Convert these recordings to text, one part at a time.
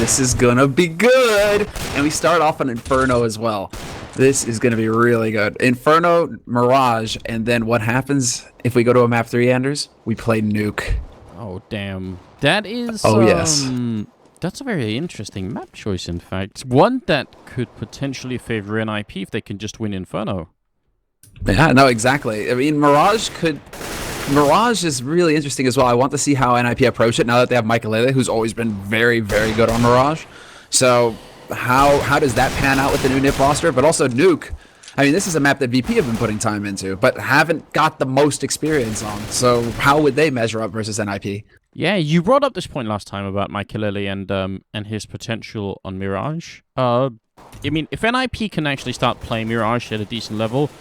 this is gonna be good. And we start off on Inferno as well. This is gonna be really good. Inferno, Mirage, and then what happens if we go to a map 3, Anders? We play Nuke. Oh, damn. That is... yes. That's a very interesting map choice, in fact. One that could potentially favor NIP if they can just win Inferno. Yeah, no, exactly. I mean, Mirage is really interesting as well. I want to see how NIP approach it now that they have Michaelele, who's always been very, very good on Mirage. So how does that pan out with the new NIP roster? But also Nuke. I mean, this is a map that VP have been putting time into, but haven't got the most experience on. So how would they measure up versus NIP? Yeah, you brought up this point last time about Michaelele and his potential on Mirage. I mean, if NIP can actually start playing Mirage at a decent level,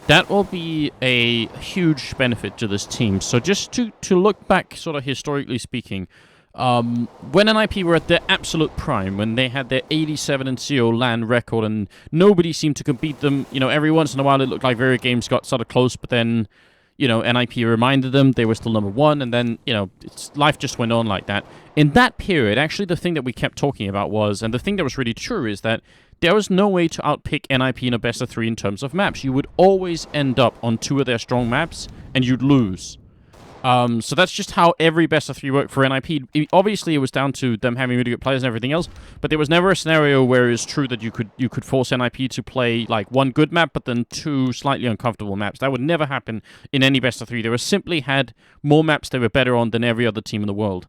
that will be a huge benefit to this team. So just to look back, sort of historically speaking, when NIP were at their absolute prime, when they had their 87-0 LAN record and nobody seemed to compete them, you know, every once in a while it looked like very games got sort of close, but then, you know, NIP reminded them they were still number one, and then, you know, life just went on like that. In that period, actually the thing that we kept talking about was, and the thing that was really true, is that there was no way to outpick NIP in a best of 3 in terms of maps. You would always end up on 2 of their strong maps, and you'd lose. So that's just how every best of 3 worked for NIP. Obviously, it was down to them having really good players and everything else, but there was never a scenario where it's true that you could force NIP to play like 1 good map, but then 2 slightly uncomfortable maps. That would never happen in any best of 3. They were simply had more maps they were better on than every other team in the world.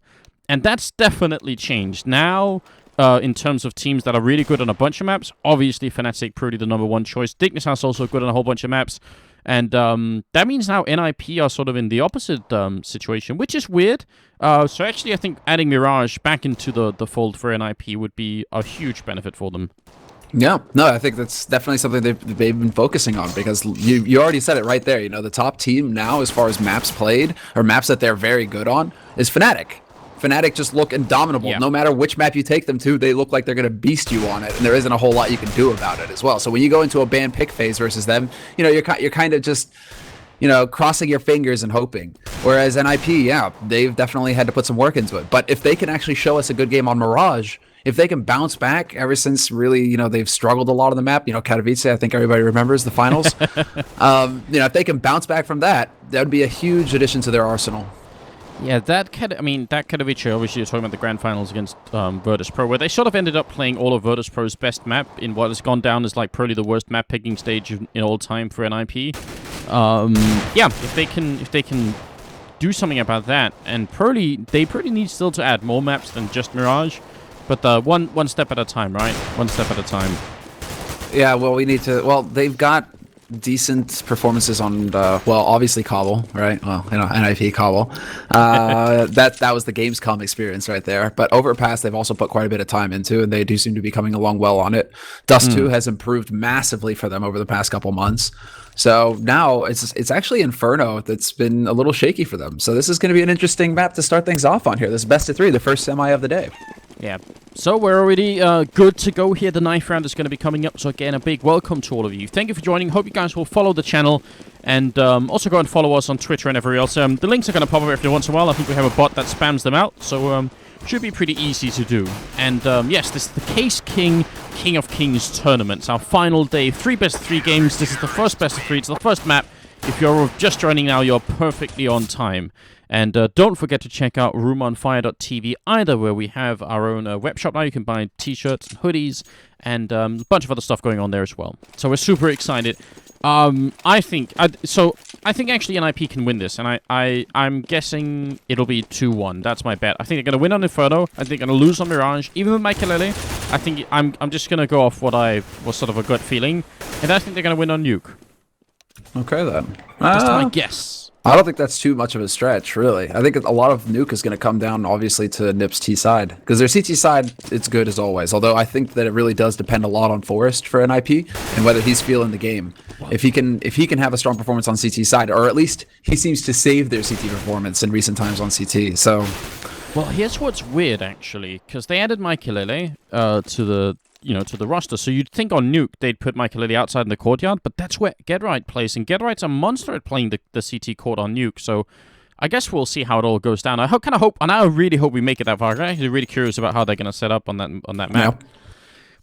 And that's definitely changed. Now, in terms of teams that are really good on a bunch of maps, obviously Fnatic probably the number 1 choice. Dignitas also good on a whole bunch of maps. And that means now NIP are sort of in the opposite situation, which is weird. So actually, I think adding Mirage back into the fold for NIP would be a huge benefit for them. Yeah, no, I think that's definitely something they've been focusing on, because you already said it right there. You know, the top team now, as far as maps played, or maps that they're very good on, is Fnatic. Fnatic just look indomitable. Yeah. No matter which map you take them to, they look like they're going to beast you on it, and there isn't a whole lot you can do about it as well. So when you go into a ban pick phase versus them, you know, you're kind of just, you know, crossing your fingers and hoping. Whereas NIP, yeah, they've definitely had to put some work into it. But if they can actually show us a good game on Mirage, if they can bounce back ever since really, you know, they've struggled a lot on the map, you know, Katowice, I think everybody remembers the finals. You know, if they can bounce back from that, that would be a huge addition to their arsenal. Yeah, that Katowice, obviously you're talking about the grand finals against Virtus.pro, where they sort of ended up playing all of Virtus.pro's best map in what has gone down as like probably the worst map picking stage in all time for NIP. Yeah, if they can do something about that, and they probably need still to add more maps than just Mirage, but one step at a time, right? One step at a time. Yeah, well, they've got decent performances on, well, obviously Cobble, right? Well, you know, NIP Cobble. That was the Gamescom experience right there. But Overpass, they've also put quite a bit of time into, and they do seem to be coming along well on it. Dust 2 has improved massively for them over the past couple months. So now it's actually Inferno that's been a little shaky for them. So this is going to be an interesting map to start things off on here. This best of 3, the first semi of the day. Yeah, so we're already good to go here. The 9th round is going to be coming up, so again, a big welcome to all of you. Thank you for joining. Hope you guys will follow the channel, and also go and follow us on Twitter and everywhere else. The links are going to pop up every once in a while. I think we have a bot that spams them out, so should be pretty easy to do. And yes, this is the Caseking King of Kings tournament. It's our final day, 3 best of 3 games. This is the first best of 3. It's the first map. If you're just joining now, you're perfectly on time. And don't forget to check out roomonfire.tv either, where we have our own web shop now. You can buy t-shirts and hoodies and a bunch of other stuff going on there as well. So we're super excited. I think actually NIP can win this, and I'm guessing it'll be 2-1. That's my bet. I think they're going to win on Inferno. I think they're going to lose on Mirage. Even with Michaelele, I think I'm just going to go off what I was sort of a gut feeling, and I think they're going to win on Nuke. Okay, then. That's my guess. I don't think that's too much of a stretch, really. I think a lot of Nuke is going to come down, obviously, to NIP's T side. Because their CT side, it's good as always. Although I think that it really does depend a lot on Forrest for NIP and whether he's feeling the game. If he can have a strong performance on CT side, or at least he seems to save their CT performance in recent times on CT. So, well, here's what's weird, actually. Because they added Michaelele to the roster. So you'd think on Nuke they'd put Michaelele outside in the courtyard, but that's where GetRight plays, and GetRight's a monster at playing the CT court on Nuke. So I guess we'll see how it all goes down. I kind of hope, and I really hope we make it that far. I'm actually really curious about how they're going to set up on that map.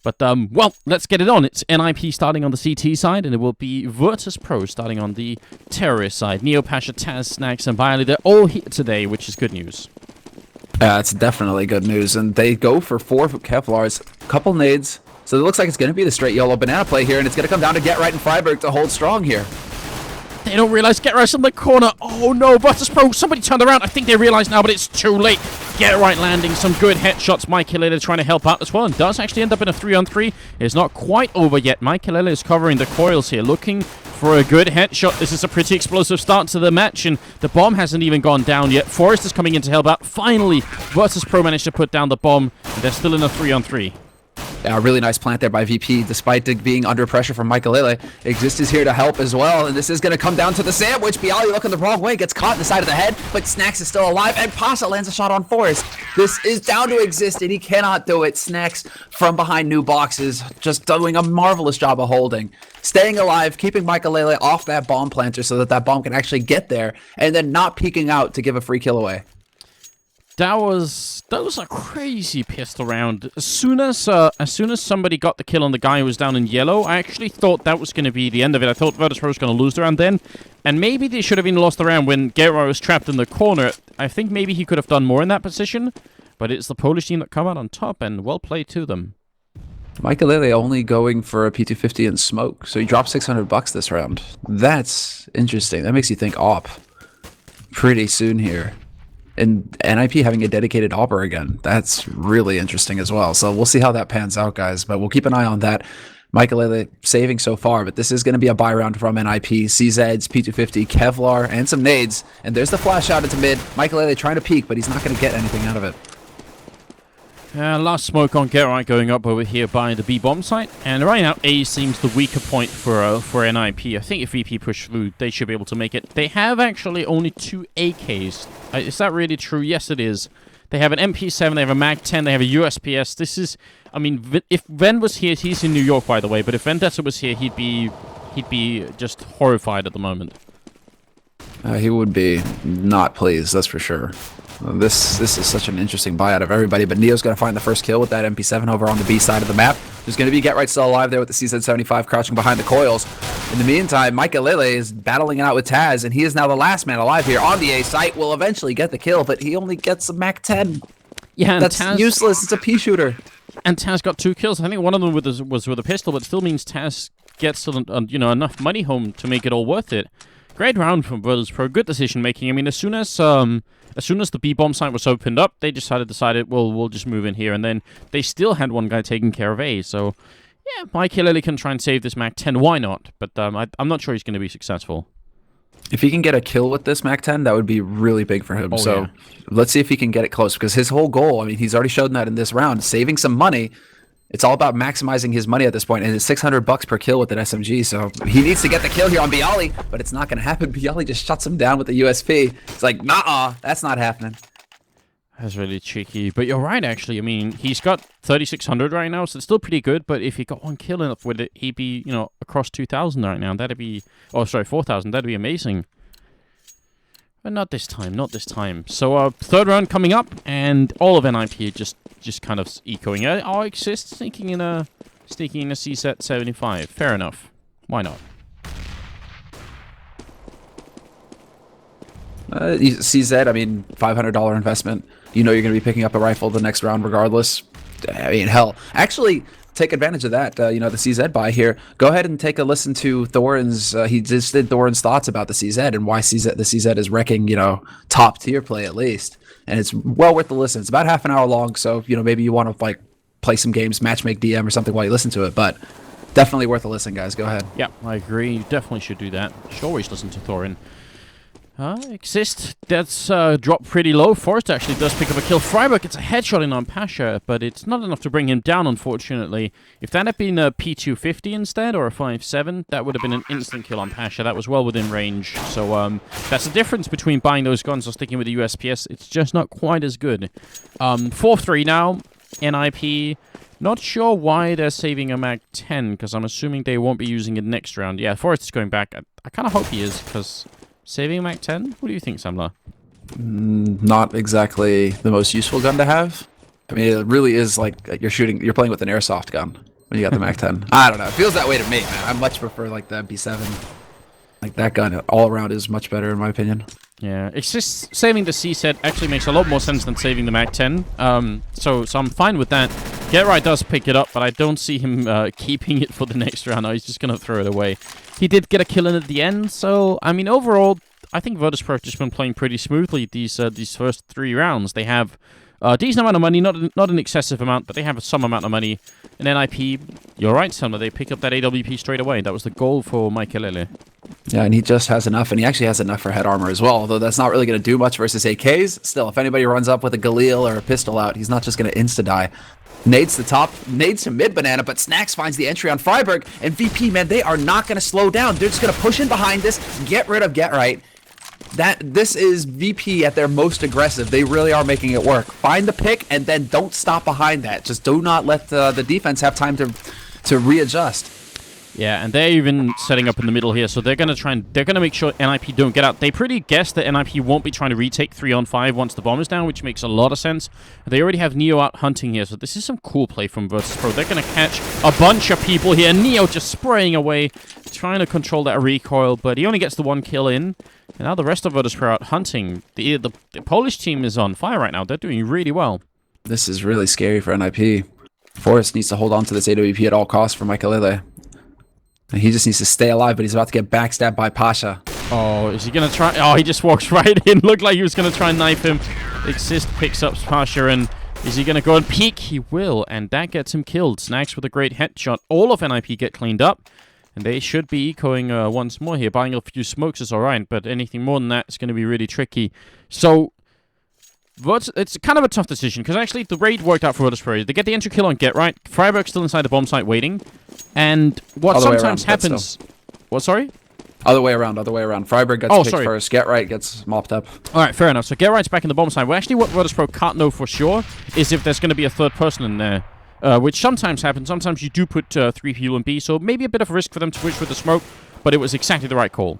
But, well, let's get it on. It's NIP starting on the CT side, and it will be Virtus.pro starting on the terrorist side. Neo, Pasha, Taz, Snacks, and Viley, they're all here today, which is good news. It's definitely good news, and they go for 4 Kevlars, couple nades, so it looks like it's going to be the straight YOLO banana play here, and it's going to come down to Get Right and Freiburg to hold strong here. They don't realize Get Right's in the corner. Oh no, Virtus.pro, somebody turned around. I think they realize now, but it's too late. Get Right landing some good headshots. Mike Hilele trying to help out as well, and does actually end up in a 3-on-3. It's not quite over yet. Mike Hilele is covering the coils here, looking for a good headshot. This is a pretty explosive start to the match, and the bomb hasn't even gone down yet. Forrest is coming in to help out. Finally, Virtus.pro managed to put down the bomb, and they're still in a 3-on-3. Yeah, really nice plant there by VP, despite being under pressure from Michaelele. Exist is here to help as well, and this is going to come down to the sandwich. Bialy looking the wrong way, gets caught in the side of the head, but Snacks is still alive, and Pasha lands a shot on Forrest. This is down to Exist, and he cannot do it. Snacks from behind new boxes, just doing a marvelous job of holding. Staying alive, keeping Michaelele off that bomb planter so that bomb can actually get there, and then not peeking out to give a free kill away. That was a crazy pistol round. As soon as somebody got the kill on the guy who was down in yellow, I actually thought that was going to be the end of it. I thought Virtus.pro was going to lose the round then, and maybe they should have even lost the round when Gerard was trapped in the corner. I think maybe he could have done more in that position, but it's the Polish team that come out on top, and well played to them. Michaelele only going for a P250 and smoke, so he dropped $600 this round. That's interesting. That makes you think AWP pretty soon here. And NIP having a dedicated AWPer again. That's really interesting as well. So we'll see how that pans out, guys. But we'll keep an eye on that. Michaelele saving so far, but this is going to be a buy round from NIP. CZs, P250, Kevlar, and some nades. And there's the flash out into mid. Michaelele trying to peek, but he's not going to get anything out of it. Last smoke on Get Right going up over here by the B bomb site, and right now A seems the weaker point for NIP. I think if VP push through, they should be able to make it. They have actually only 2 AKs. Is that really true? Yes, it is. They have an MP7, they have a Mag-10, they have a USPS. This is, I mean, if Ven was here, he's in New York, by the way, but if Vendetta was here, he'd be just horrified at the moment. He would be not pleased, that's for sure. This is such an interesting buy out of everybody, but Neo's going to find the first kill with that MP7 over on the B side of the map. There's going to be Get Right still alive there with the CZ75 crouching behind the coils. In the meantime, Michaelele is battling it out with Taz, and he is now the last man alive here on the A site. Will eventually get the kill, but he only gets a Mac-10. Yeah, that's Taz, useless. It's a P shooter. And Taz got 2 kills. I think one of them was with a pistol, but still means Taz gets enough money home to make it all worth it. Great round from Virtus.pro. Good decision making. I mean, as soon as the B bomb site was opened up, they decided, well, we'll just move in here, and then they still had one guy taking care of A. So, yeah, Michaelele can try and save this Mac-10. Why not? But I'm not sure he's going to be successful. If he can get a kill with this Mac-10, that would be really big for him. So let's see if he can get it close, because his whole goal, I mean, he's already shown that in this round, saving some money. It's all about maximizing his money at this point, and it's $600 per kill with an SMG, so he needs to get the kill here on Bialy, but it's not going to happen. Bialy just shuts him down with the USP. It's like, nah, that's not happening. That's really cheeky, but you're right, actually. I mean, he's got 3,600 right now, so it's still pretty good, but if he got one kill enough with it, he'd be, across 2,000 right now. That'd be, 4,000. That'd be amazing. But not this time, not this time. So, third round coming up, and all of NIP just kind of echoing. Exist sneaking in a CZ 75. Fair enough. Why not? CZ, I mean, $500 investment. You know you're going to be picking up a rifle the next round regardless. I mean, hell. Actually, take advantage of that, the CZ buy here. Go ahead and take a listen to Thorin's, he just did Thorin's thoughts about the CZ and why the CZ is wrecking, top tier play at least. And it's well worth the listen. It's about half an hour long, so, maybe you want to, play some games, matchmake DM or something while you listen to it, but definitely worth a listen, guys. Go ahead. Yeah, I agree. You definitely should do that. You should always listen to Thorin. Exist, that's dropped pretty low. Forrest actually does pick up a kill. Freiburg gets a headshot in on Pasha, but it's not enough to bring him down, unfortunately. If that had been a P250 instead, or a 5.7, that would have been an instant kill on Pasha. That was well within range. So that's the difference between buying those guns or sticking with the USPS. It's just not quite as good. 4-3 now, NIP. Not sure why they're saving a Mag-10, because I'm assuming they won't be using it next round. Yeah, Forrest is going back. I kind of hope he is, because... saving Mac-10? What do you think, Samla? Not exactly the most useful gun to have. I mean, it really is like you're playing with an airsoft gun when you got the MAC-10. I don't know. It feels that way to me, man. I much prefer like the MP7. Like that gun all around is much better in my opinion. Yeah, it's just saving the C set actually makes a lot more sense than saving the MAC-10. So I'm fine with that. Get Right does pick it up, but I don't see him keeping it for the next round. No, he's just going to throw it away. He did get a kill in at the end, so, I mean, overall, I think Virtus.pro have just been playing pretty smoothly these first 3 rounds. They have a decent amount of money, not an excessive amount, but they have some amount of money. And NIP, you're right, Selma, they pick up that AWP straight away. That was the goal for Maikelele. Yeah, and he just has enough, and he actually has enough for head armor as well, although that's not really going to do much versus AKs. Still, if anybody runs up with a Galil or a pistol out, he's not just going to insta-die. Nades the top, nades to mid banana, but Snacks finds the entry on Freiburg, and VP, man, they are not going to slow down. They're just going to push in behind this, get rid of Get Right. This is VP at their most aggressive. They really are making it work. Find the pick, and then don't stop behind that. Just do not let the defense have time to readjust. Yeah, and they're even setting up in the middle here, so they're gonna make sure NIP don't get out. They pretty guess that NIP won't be trying to retake 3-on-5 once the bomb is down, which makes a lot of sense. They already have Neo out hunting here, so this is some cool play from Virtus.pro. They're gonna catch a bunch of people here. Neo just spraying away, trying to control that recoil, but he only gets the 1 kill in. And now the rest of Virtus.pro out hunting. The Polish team is on fire right now. They're doing really well. This is really scary for NIP. Forrest needs to hold on to this AWP at all costs for Maikelele. And he just needs to stay alive, but he's about to get backstabbed by Pasha. Oh, is he going to try? Oh, he just walks right in. Looked like he was going to try and knife him. Exist picks up Pasha, and is he going to go and peek? He will, and that gets him killed. Snacks with a great headshot. All of NIP get cleaned up, and they should be ecoing once more here. Buying a few smokes is alright, but anything more than that is going to be really tricky. So, it's kind of a tough decision, because actually the raid worked out for Virtus.pro. They get the entry kill on Get Right. Freiburg's still inside the bomb site waiting. And what sometimes happens... What, sorry? Other way around. Freiburg gets picked first. Get Right gets mopped up. Alright, fair enough. So Get Right's back in the bomb site. Well, actually, what Virtus.pro can't know for sure is if there's going to be a third person in there. Which sometimes happens. Sometimes you do put 3 people in B, so maybe a bit of a risk for them to switch with the smoke, but it was exactly the right call.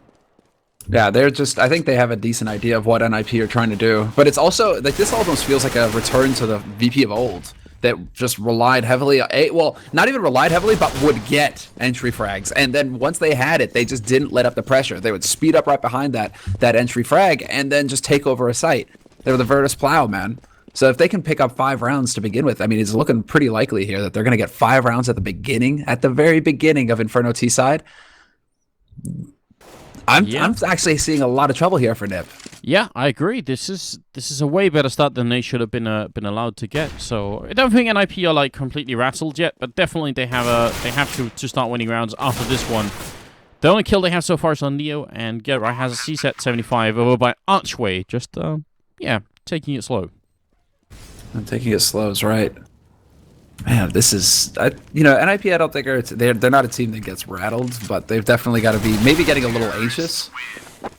Yeah, I think they have a decent idea of what NIP are trying to do. But it's also, like, this almost feels like a return to the VP of old that just relied heavily, well, not even relied heavily, but would get entry frags. And then once they had it, they just didn't let up the pressure. They would speed up right behind that entry frag and then just take over a site. They were the Virtus plow, man. So if they can pick up 5 rounds to begin with, I mean, it's looking pretty likely here that they're going to get 5 rounds at the very beginning of Inferno T side. I'm actually seeing a lot of trouble here for NIP. Yeah, I agree. This is a way better start than they should have been allowed to get. So I don't think NIP are like completely rattled yet, but definitely they have to start winning rounds after this one. The only kill they have so far is on Neo, and Get Right has a C set 75 over by Archway. Just taking it slow. And taking it slow is right. Man, this is, NIP, I don't think they're not a team that gets rattled, but they've definitely got to be maybe getting a little anxious,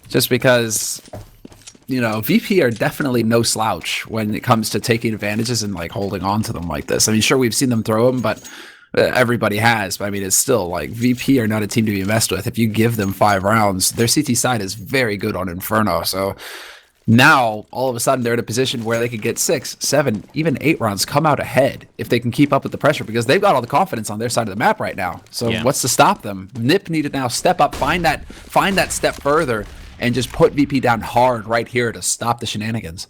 just because, VP are definitely no slouch when it comes to taking advantages and like holding on to them like this. I mean, sure, we've seen them throw them, but everybody has. But I mean, it's still like VP are not a team to be messed with. If you give them 5 rounds, their CT side is very good on Inferno, so. Now, all of a sudden, they're in a position where they could get 6, 7, even 8 rounds, come out ahead if they can keep up with the pressure, because they've got all the confidence on their side of the map right now. So what's to stop them? NIP need to now step up, find that step further, and just put VP down hard right here to stop the shenanigans.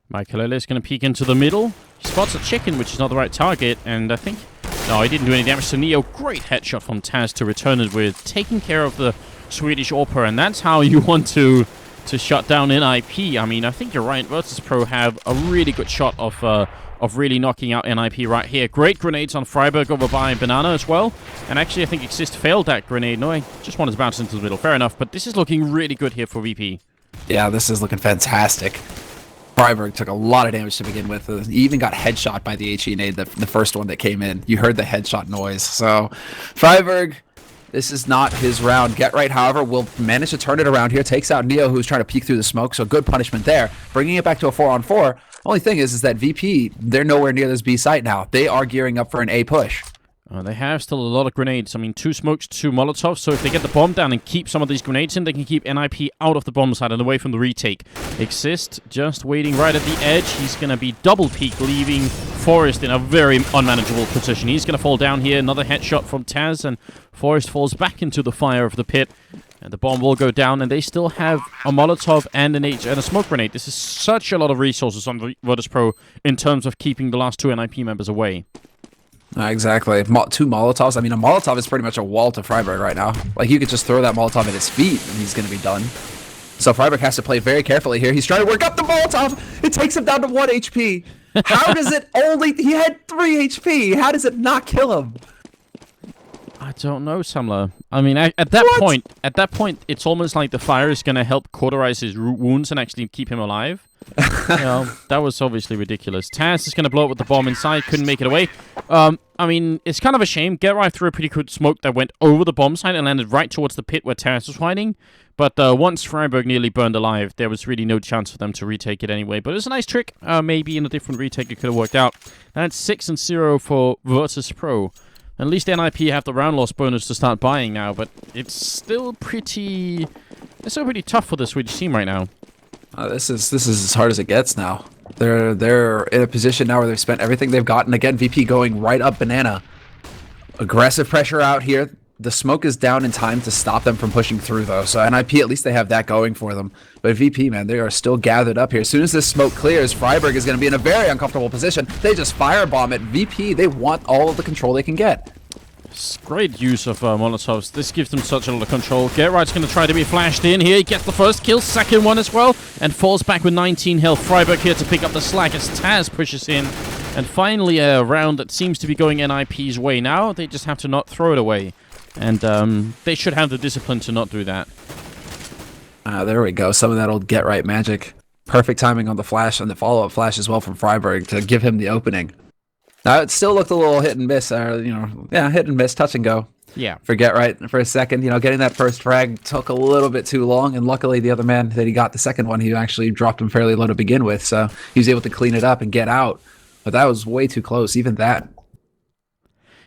Maikelele is going to peek into the middle. He spots a chicken, which is not the right target, and I think... No, he didn't do any damage to Neo. Great headshot from Taz to return it with, taking care of the Swedish AWPer, and that's how you want to shut down NIP. I mean, I think you're right. Virtus.pro have a really good shot of really knocking out NIP right here. Great grenades on Freiburg over by Banana as well. And actually, I think Exist failed that grenade. No, I just wanted to bounce into the middle. Fair enough, but this is looking really good here for VP. Yeah, this is looking fantastic. Freiburg took a lot of damage to begin with. He even got headshot by the HE nade, the first one that came in. You heard the headshot noise. So, Freiburg... This is not his round. Get Right, however, will manage to turn it around here. Takes out Neo, who's trying to peek through the smoke, so good punishment there. Bringing it back to a 4-on-4. Only thing is that VP, they're nowhere near this B site now. They are gearing up for an A push. They have still a lot of grenades. I mean, 2 smokes, 2 molotovs. So if they get the bomb down and keep some of these grenades in, they can keep NIP out of the bomb side and away from the retake. Exist just waiting right at the edge. He's going to be double peak, leaving Forest in a very unmanageable position. He's going to fall down here. Another headshot from Taz, and Forest falls back into the fire of the pit. And the bomb will go down, and they still have a Molotov and and a smoke grenade. This is such a lot of resources on Virtus.pro in terms of keeping the last 2 NIP members away. Exactly. 2 Molotovs. I mean, a Molotov is pretty much a wall to Freiburg right now. Like, you could just throw that Molotov at his feet, and he's going to be done. So Freiburg has to play very carefully here. He's trying to work up the Molotov. It takes him down to 1 HP. How does it only... He had 3 HP. How does it not kill him? I don't know, Samler. I mean, at that point, it's almost like the fire is going to help cauterize his wounds and actually keep him alive. You know, that was obviously ridiculous. Taz is going to blow up with the bomb inside. Couldn't make it away. I mean, it's kind of a shame. Get right through a pretty good smoke that went over the bomb site and landed right towards the pit where Taz was hiding. But once Freiburg nearly burned alive, there was really no chance for them to retake it anyway. But it was a nice trick. Maybe in a different retake it could have worked out. That's 6-0 for Virtus.pro. At least NIP have the round loss bonus to start buying now, but it's still pretty tough for the Swedish team right now. This is as hard as it gets now. They're in a position now where they've spent everything they've gotten. Again, VP going right up banana. Aggressive pressure out here. The smoke is down in time to stop them from pushing through, though. So NIP, at least they have that going for them. But VP, man, they are still gathered up here. As soon as this smoke clears, Freiburg is going to be in a very uncomfortable position. They just firebomb it. VP, they want all of the control they can get. It's great use of Molotovs. This gives them such a lot of control. Getright's going to try to be flashed in here. He gets the first kill, second one as well, and falls back with 19 health. Freiburg here to pick up the slack as Taz pushes in. And finally, a round that seems to be going NIP's way now. They just have to not throw it away. And they should have the discipline to not do that. There we go. Some of that old get right magic. Perfect timing on the flash and the follow-up flash as well from Freiburg to give him the opening. Now, it still looked a little hit and miss, hit and miss, touch and go. Yeah. For get right for a second. Getting that first frag took a little bit too long, and luckily the other man that he got the second one, he actually dropped him fairly low to begin with, so he was able to clean it up and get out. But that was way too close, even that.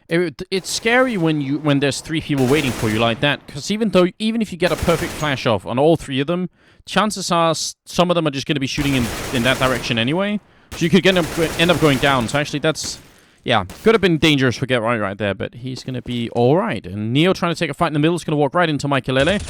It's scary when there's 3 people waiting for you like that, because even if you get a perfect flash off on all 3 of them, chances are some of them are just going to be shooting in that direction anyway. So you could end up going down. So actually, could have been dangerous for Get right there, but he's going to be all right. And Neo trying to take a fight in the middle is going to walk right into Michaelele.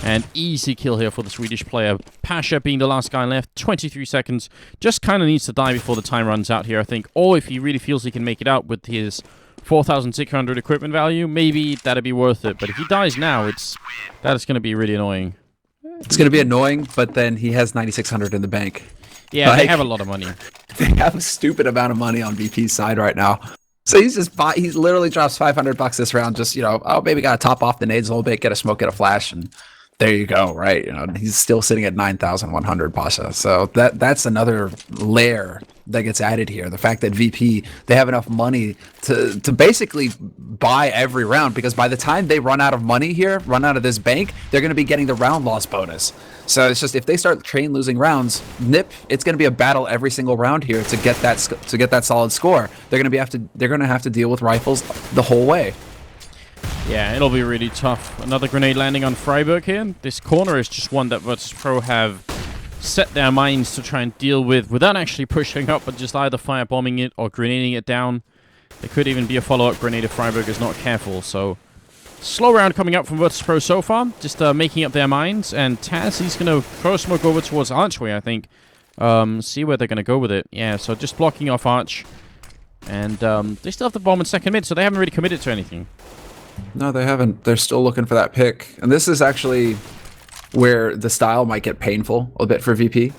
And easy kill here for the Swedish player. Pasha being the last guy left, 23 seconds. Just kind of needs to die before the time runs out here, I think. Or if he really feels he can make it out with his 4,600 equipment value, maybe that'd be worth it. But if he dies now, that is going to be really annoying. It's going to be annoying, but then he has 9,600 in the bank. Yeah, they have a lot of money. They have a stupid amount of money on VP's side right now. So he's literally drops $500 this round. Just, maybe got to top off the nades a little bit, get a smoke, get a flash, and there you go, right? He's still sitting at 9,100 Pasha. So that's another layer that gets added here. The fact that VP, they have enough money to basically buy every round, because by the time they run out of money here, run out of this bank, they're going to be getting the round loss bonus. So it's just, if they start train losing rounds, it's going to be a battle every single round here to get that solid score. They're going to have to deal with rifles the whole way. Yeah, it'll be really tough. Another grenade landing on Freiburg here. This corner is just one that Virtus.pro have set their minds to try and deal with without actually pushing up, but just either firebombing it or grenading it down. There could even be a follow-up grenade if Freiburg is not careful, so slow round coming up from Virtus.pro so far, just making up their minds, and Taz, he's going to throw smoke over towards Archway, I think. See where they're going to go with it. Yeah, so just blocking off Arch, and they still have the bomb in second mid, so they haven't really committed to anything. No, they haven't. They're still looking for that pick, and this is actually where the style might get painful a bit for VP.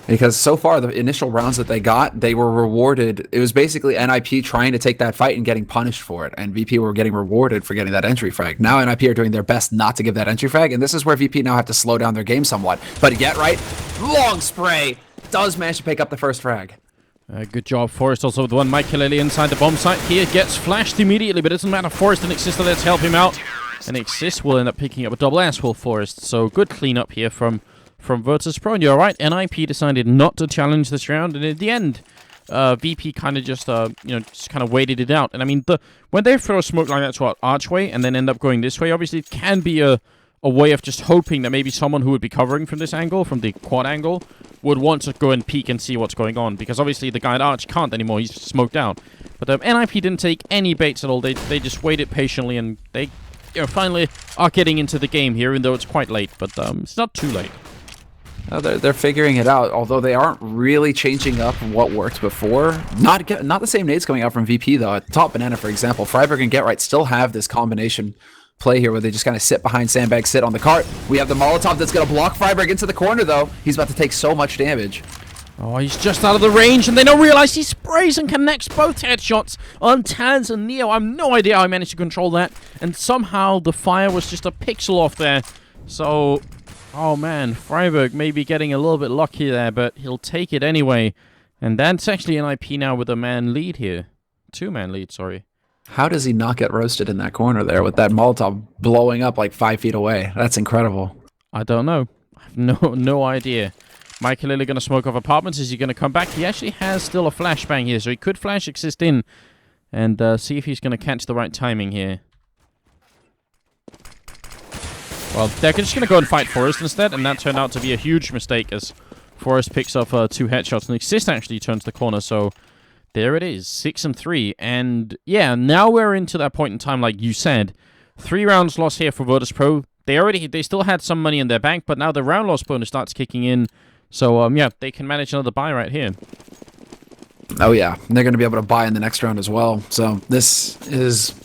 Because so far, the initial rounds that they got, they were rewarded. It was basically NIP trying to take that fight and getting punished for it. And VP were getting rewarded for getting that entry frag. Now NIP are doing their best not to give that entry frag. And this is where VP now have to slow down their game somewhat. But yet, right, long spray does manage to pick up the first frag. Good job, Forrest. Also the one Michaelele inside the bomb site here gets flashed immediately. But it doesn't matter. Forrest and Exist, let's help him out. And Exist will end up picking up a double ass for Forrest. So good cleanup here from Virtus.pro, and you're right, NIP decided not to challenge this round, and in the end, VP kind of just, just kind of waited it out. And I mean, when they throw a smoke like that to our archway and then end up going this way, obviously it can be a way of just hoping that maybe someone who would be covering from this angle, from the quad angle, would want to go and peek and see what's going on. Because obviously the guy at arch can't anymore. He's smoked out. But NIP didn't take any baits at all. They just waited patiently, and they finally are getting into the game here, even though it's quite late. But it's not too late. They're figuring it out, although they aren't really changing up what worked before. Not the same nades coming out from VP, though. At top banana, for example, Freiburg and Get Right still have this combination play here where they just kind of sit behind sandbag, sit on the cart. We have the Molotov that's going to block Freiburg into the corner, though. He's about to take so much damage. Oh, he's just out of the range, and they don't realize he sprays and connects both headshots on Taz and Neo. I have no idea how I managed to control that, and somehow the fire was just a pixel off there. So, oh man, Freiburg may be getting a little bit lucky there, but he'll take it anyway. And that's actually NIP now with a man lead here. Two-man lead, sorry. How does he not get roasted in that corner there with that Molotov blowing up like 5 feet away? That's incredible. I don't know. I have no idea. Michael Lily going to smoke off apartments. Is he going to come back? He actually has still a flashbang here, so he could flash exist in and see if he's going to catch the right timing here. Well, they're just going to go and fight Forrest instead, and that turned out to be a huge mistake as Forrest picks up 2 headshots, and Exist actually turns the corner, so there it is, 6-3. And yeah, now we're into that point in time, like you said. 3 rounds lost here for Virtus.pro. They still had some money in their bank, but now the round loss bonus starts kicking in. So, yeah, they can manage another buy right here. Oh, yeah. They're going to be able to buy in the next round as well. So, this is...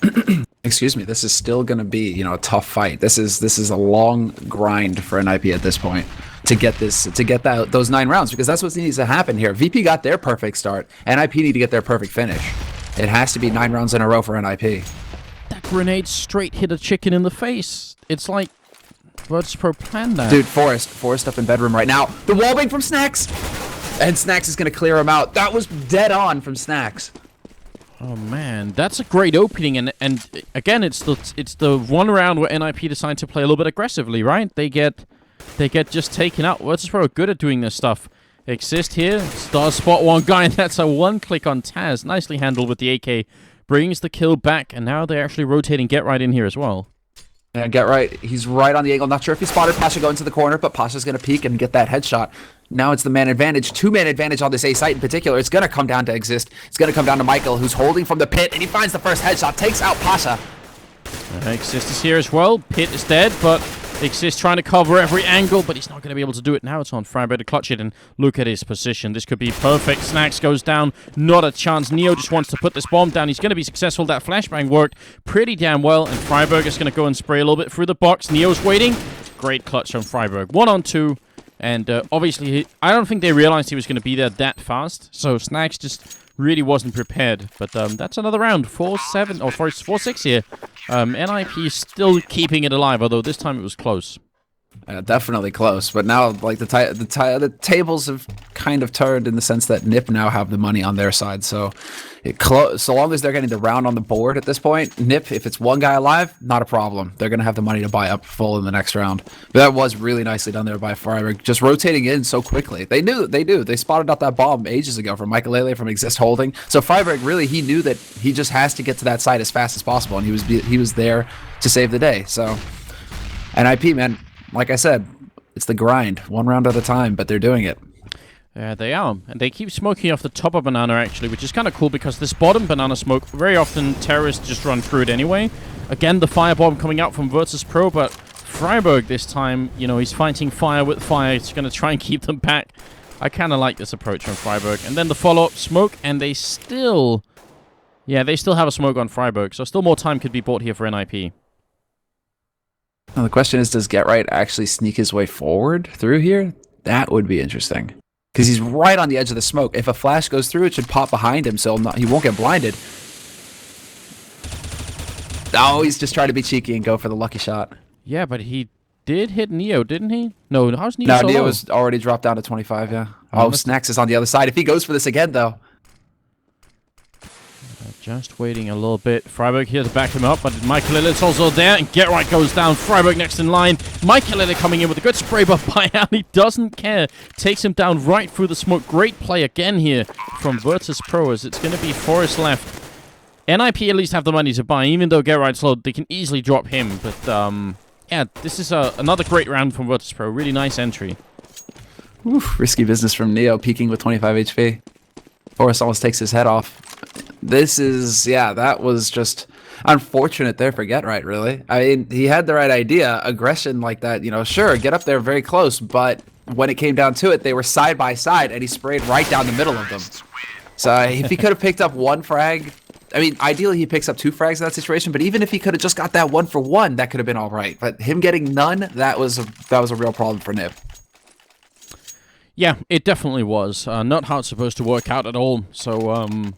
excuse me. This is still going to be, a tough fight. This is a long grind for NIP at this point to get those 9 rounds, because that's what needs to happen here. VP got their perfect start. NIP need to get their perfect finish. It has to be 9 rounds in a row for NIP. That grenade straight hit a chicken in the face. It's like Virtus.pro planned that. Dude, Forrest up in bedroom right now. The wallbang from Snacks! And Snacks is going to clear him out. That was dead on from Snacks. Oh man, that's a great opening, and again, it's the one round where NIP decide to play a little bit aggressively, right? They get just taken out. Virtus.pro are good at doing this stuff. Exist here, does spot one guy, and that's a 1-click on Taz. Nicely handled with the AK. Brings the kill back, and now they're actually rotating Get Right in here as well. Yeah, Get Right. He's right on the angle. Not sure if he spotted Pasha go into the corner, but Pasha's going to peek and get that headshot. Now it's the man advantage. 2-man advantage on this A site in particular. It's going to come down to Exist. It's going to come down to Michael, who's holding from the pit, and he finds the first headshot. Takes out Pasha. Exist is here as well. Pit is dead, but Exist trying to cover every angle, but he's not going to be able to do it. Now it's on Freiburg to clutch it, and look at his position. This could be perfect. Snacks goes down. Not a chance. Neo just wants to put this bomb down. He's going to be successful. That flashbang worked pretty damn well, and Freiburg is going to go and spray a little bit through the box. Neo's waiting. Great clutch from Freiburg. 1-on-2, and obviously, I don't think they realized he was going to be there that fast, so Snacks just really wasn't prepared. But that's another round. 4-7, or 4-6 here. NIP still keeping it alive, although this time it was close. Definitely close, but now like the tables have kind of turned in the sense that NIP now have the money on their side. So so long as they're getting the round on the board at this point, NIP, if it's one guy alive, not a problem. They're gonna have the money to buy up full in the next round. But that was really nicely done there by Freiburg, just rotating in so quickly. They knew they spotted out that bomb ages ago from Michael Lele from Exist holding. So Freiburg really, he knew that he just has to get to that site as fast as possible, and he was there to save the day. So NIP, man. Like I said, it's the grind, 1 round at a time, but they're doing it. Yeah, they are. And they keep smoking off the top of banana, actually, which is kind of cool because this bottom banana smoke, very often terrorists just run through it anyway. Again, the firebomb coming out from Virtus.pro, but Freiburg this time, he's fighting fire with fire. It's going to try and keep them back. I kind of like this approach from Freiburg. And then the follow-up smoke, and they still have a smoke on Freiburg, so still more time could be bought here for NIP. Now the question is, does Get Right actually sneak his way forward through here? That would be interesting. Because he's right on the edge of the smoke. If a flash goes through, it should pop behind him, so he won't get blinded. Oh, he's just trying to be cheeky and go for the lucky shot. Yeah, but he did hit Neo, didn't he? No, how's Neo so Neo low? was already dropped down to 25, yeah. Oh, Snacks is on the other side. If he goes for this again, though. Just waiting a little bit. Freiburg here to back him up, but Michael Lillet's also there, and Get Right goes down. Freiburg next in line. Michael Lillet coming in with a good spray, but Pyjamas doesn't care. Takes him down right through the smoke. Great play again here from Virtus.pro, as it's going to be Forest left. NIP at least have the money to buy, even though Get Right's low, they can easily drop him. But, yeah, this is another great round from Virtus.pro. Really nice entry. Oof, risky business from Neo, peaking with 25 HP. Forrest almost takes his head off. This is, yeah, that was just unfortunate there for Get Right, really. I mean, he had the right idea. Aggression like that, you know, sure, get up there very close, but when it came down to it, they were side by side, and he sprayed right down the middle of them. So if he could have picked up one frag, I mean, ideally he picks up 2 frags in that situation, but even if he could have just got that 1 for 1, that could have been all right. But him getting none, that was a real problem for Nip. Yeah, it definitely was. Not how it's supposed to work out at all. So,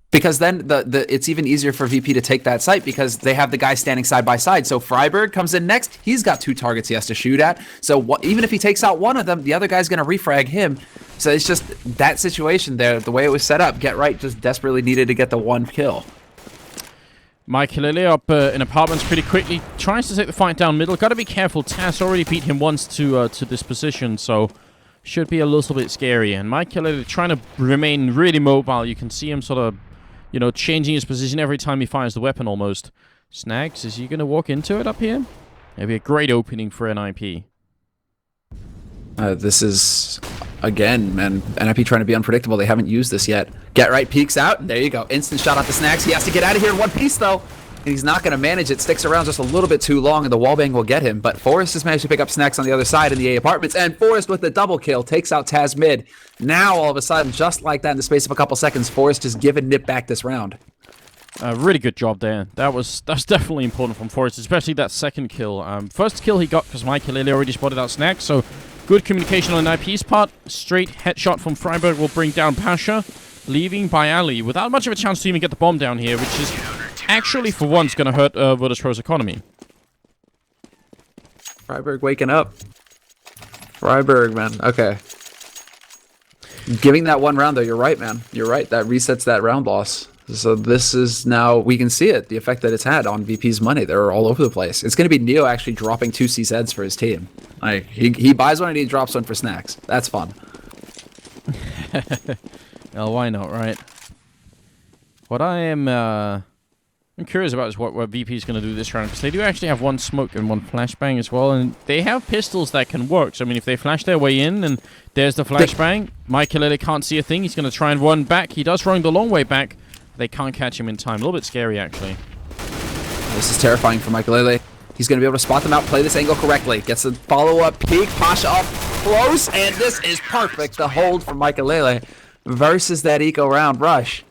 because then it's even easier for VP to take that site because they have the guy standing side by side. So Freiburg comes in next. He's got 2 targets he has to shoot at. So even if he takes out one of them, the other guy's going to refrag him. So it's just that situation there, the way it was set up. Get Right just desperately needed to get the 1 kill. Mike Lillet up in apartments pretty quickly. Tries to take the fight down middle. Got to be careful. Taz already beat him once to this position, so should be a little bit scary. And Mike Lillet trying to remain really mobile. You can see him sort of, you know, changing his position every time he fires the weapon almost. Snags, is he going to walk into it up here? Maybe a great opening for NIP. This is, again, man, NIP trying to be unpredictable. They haven't used this yet. Get Right peeks out, and there you go. Instant shot out the Snags. He has to get out of here in one piece, though. And he's not going to manage it. Sticks around just a little bit too long, and the wallbang will get him. But Forrest has managed to pick up Snacks on the other side in the A apartments, and Forrest with the double kill takes out Taz mid. Now, all of a sudden, just like that in the space of a couple seconds, Forrest has given Nip back this round. Really good job there. That's definitely important from Forrest, especially that second kill. First kill he got because Mike Lillet already spotted out Snacks, so good communication on NIP's part. Straight headshot from Freiburg will bring down Pasha, leaving by Ali without much of a chance to even get the bomb down here, which is actually, for once, going to hurt Virtus.pro's economy. Freiburg waking up. Freiburg, man. Okay. Giving that 1 round, though, you're right, man. You're right. That resets that round loss. So this is now, we can see it, the effect that it's had on VP's money. They're all over the place. It's going to be Neo actually dropping 2 CZs for his team. Like, he buys one and he drops one for Snacks. That's fun. Well, why not, right? What I am I'm curious about is what VP is going to do this round, because they do actually have 1 smoke and 1 flashbang as well, and they have pistols that can work. So, I mean, if they flash their way in, and there's the flashbang, Mike Lillet can't see a thing. He's going to try and run back. He does run the long way back. They can't catch him in time. A little bit scary, actually. This is terrifying for Mike Lillet. He's going to be able to spot them out, play this angle correctly. Gets a follow-up peek, Pasha up close, and this is perfect. The hold from Mike Lillet versus that eco round rush.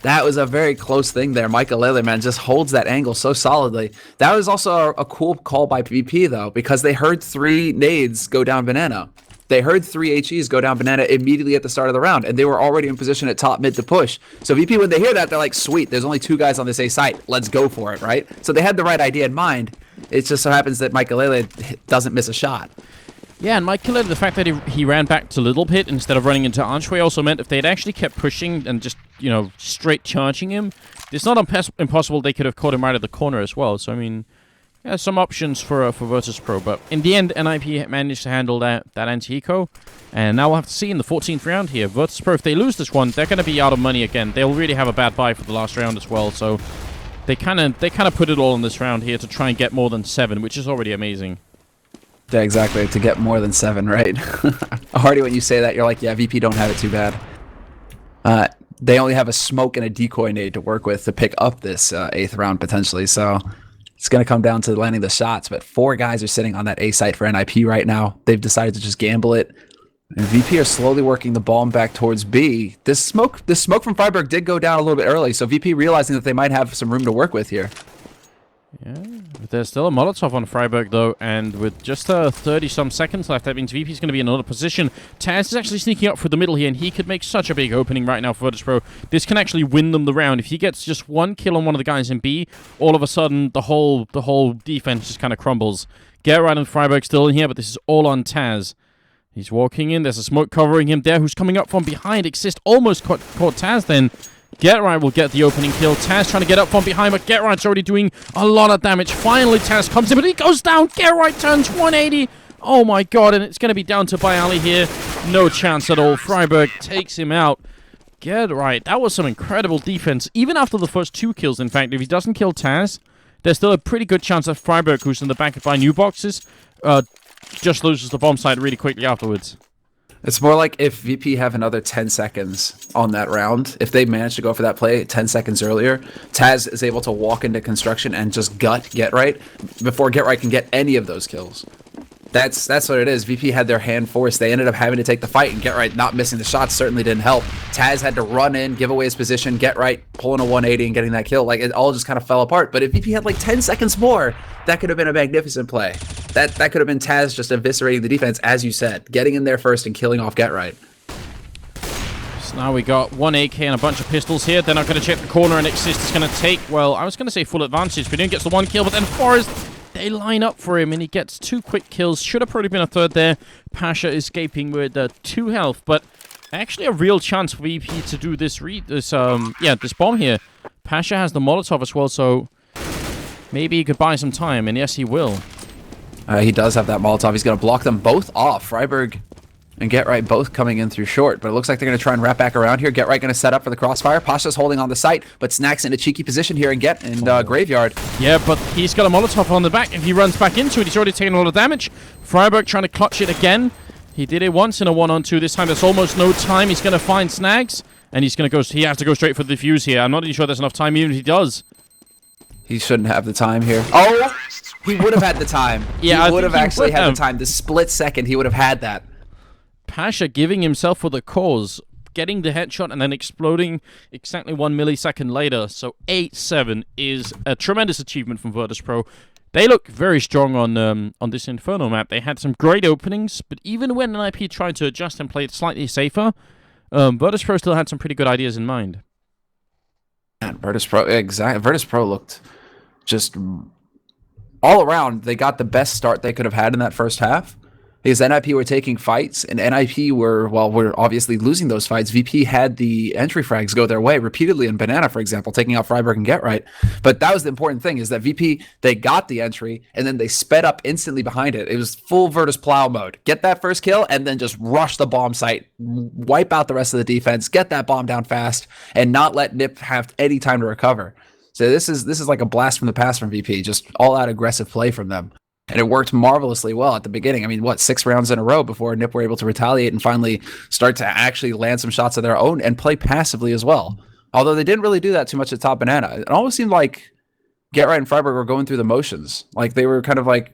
That was a very close thing there. Mike Lillet, man, just holds that angle so solidly. That was also a cool call by VP, though, because they heard 3 nades go down banana. They heard 3 HEs go down banana immediately at the start of the round, and they were already in position at top mid to push. So VP, when they hear that, they're like, sweet, there's only 2 guys on this A site. Let's go for it, right? So they had the right idea in mind. It just so happens that Mike Lillet doesn't miss a shot. Yeah, and Mike Lillet, the fact that he ran back to Little Pit instead of running into Archway also meant if they'd actually kept pushing and just, you know, straight charging him, it's not impossible they could have caught him right at the corner as well. So, I mean, yeah, some options for Virtus.pro, but in the end, NIP managed to handle that anti-eco, and now we'll have to see in the 14th round here. Virtus.pro, if they lose this one, they're going to be out of money again. They'll really have a bad buy for the last round as well, so they kind of put it all in this round here to try and get more than 7, which is already amazing. Yeah, exactly. To get more than 7, right? Hardy, when you say that, you're like, yeah, VP don't have it too bad. They only have a smoke and a decoy nade to work with to pick up this 8th round potentially, so it's going to come down to landing the shots. But 4 guys are sitting on that A site for NIP right now. They've decided to just gamble it. And VP are slowly working the bomb back towards B. This smoke from Freiburg did go down a little bit early, so VP realizing that they might have some room to work with here. Yeah, but there's still a Molotov on Freiburg, though, and with just 30-some seconds left, that means VP's going to be in another position. Taz is actually sneaking up for the middle here, and he could make such a big opening right now for Virtus.pro. This can actually win them the round. If he gets just 1 kill on one of the guys in B, all of a sudden, the whole defense just kind of crumbles. Gerard and Freiburg still in here, but this is all on Taz. He's walking in. There's a smoke covering him there, who's coming up from behind. Exist almost caught Taz then. GetRight will get the opening kill. Taz trying to get up from behind, but GetRight's already doing a lot of damage. Finally, Taz comes in, but he goes down. GetRight turns 180. Oh my god, and it's going to be down to Byali here. No chance at all. Freiburg takes him out. GetRight, that was some incredible defense. Even after the first 2 kills, in fact, if he doesn't kill Taz, there's still a pretty good chance that Freiburg, who's in the back by new boxes, just loses the bomb site really quickly afterwards. It's more like if VP have another 10 seconds on that round, if they manage to go for that play 10 seconds earlier, Taz is able to walk into construction and just gut GetRight before GetRight can get any of those kills. That's what it is. VP had their hand forced. They ended up having to take the fight, and GetRight not missing the shots certainly didn't help. Taz had to run in, give away his position, GetRight pulling a 180 and getting that kill. Like, it all just kind of fell apart. But if VP had like 10 seconds more, that could have been a magnificent play. That could have been Taz just eviscerating the defense, as you said, getting in there first and killing off GetRight. So now we got 1 AK and a bunch of pistols here. They're not going to check the corner, and Exist is going to take, well, I was going to say full advantage, but he gets the 1 kill, but then Forrest, they line up for him, and he gets 2 quick kills. Should have probably been a 3rd there. Pasha escaping with 2 health, but actually a real chance for VP to do this bomb here. Pasha has the Molotov as well, so maybe he could buy some time, and yes, he will. He does have that Molotov. He's going to block them both off. Freiburg and GetRight both coming in through short, but it looks like they're going to try and wrap back around here. GetRight going to set up for the crossfire. Pasha's holding on the site, but Snack's in a cheeky position here and Graveyard. Yeah, but he's got a Molotov on the back. If he runs back into it, he's already taken a lot of damage. Freiburg trying to clutch it again. He did it once in a 1-on-2. This time there's almost no time. He's going to find Snags, and he's going to go. He has to go straight for the defuse here. I'm not even sure there's enough time, even if he does. He shouldn't have the time here. Oh, he would have had the time. Yeah, he would have actually had the time. The split second, he would have had that. Pasha giving himself for the cause, getting the headshot and then exploding exactly 1 millisecond later. So 8-7 is a tremendous achievement from Virtus.pro. They look very strong on this Inferno map. They had some great openings, but even when NIP tried to adjust and play it slightly safer, Virtus.pro still had some pretty good ideas in mind. Man, Virtus.pro looked just all around. They got the best start they could have had in that first half. Because NIP were taking fights, and NIP were obviously losing those fights. VP had the entry frags go their way repeatedly in Banana, for example, taking out Freiburg and GetRight. But that was the important thing, is that VP, they got the entry, and then they sped up instantly behind it. It was full Virtus plow mode. Get that first kill, and then just rush the bomb site, wipe out the rest of the defense, get that bomb down fast, and not let NIP have any time to recover. So this is like a blast from the past from VP, just all-out aggressive play from them. And it worked marvelously well at the beginning. I mean, 6 rounds in a row before NIP were able to retaliate and finally start to actually land some shots of their own and play passively as well. Although they didn't really do that too much at top Banana. It almost seemed like GetRight and Freiburg were going through the motions. Like they were kind of like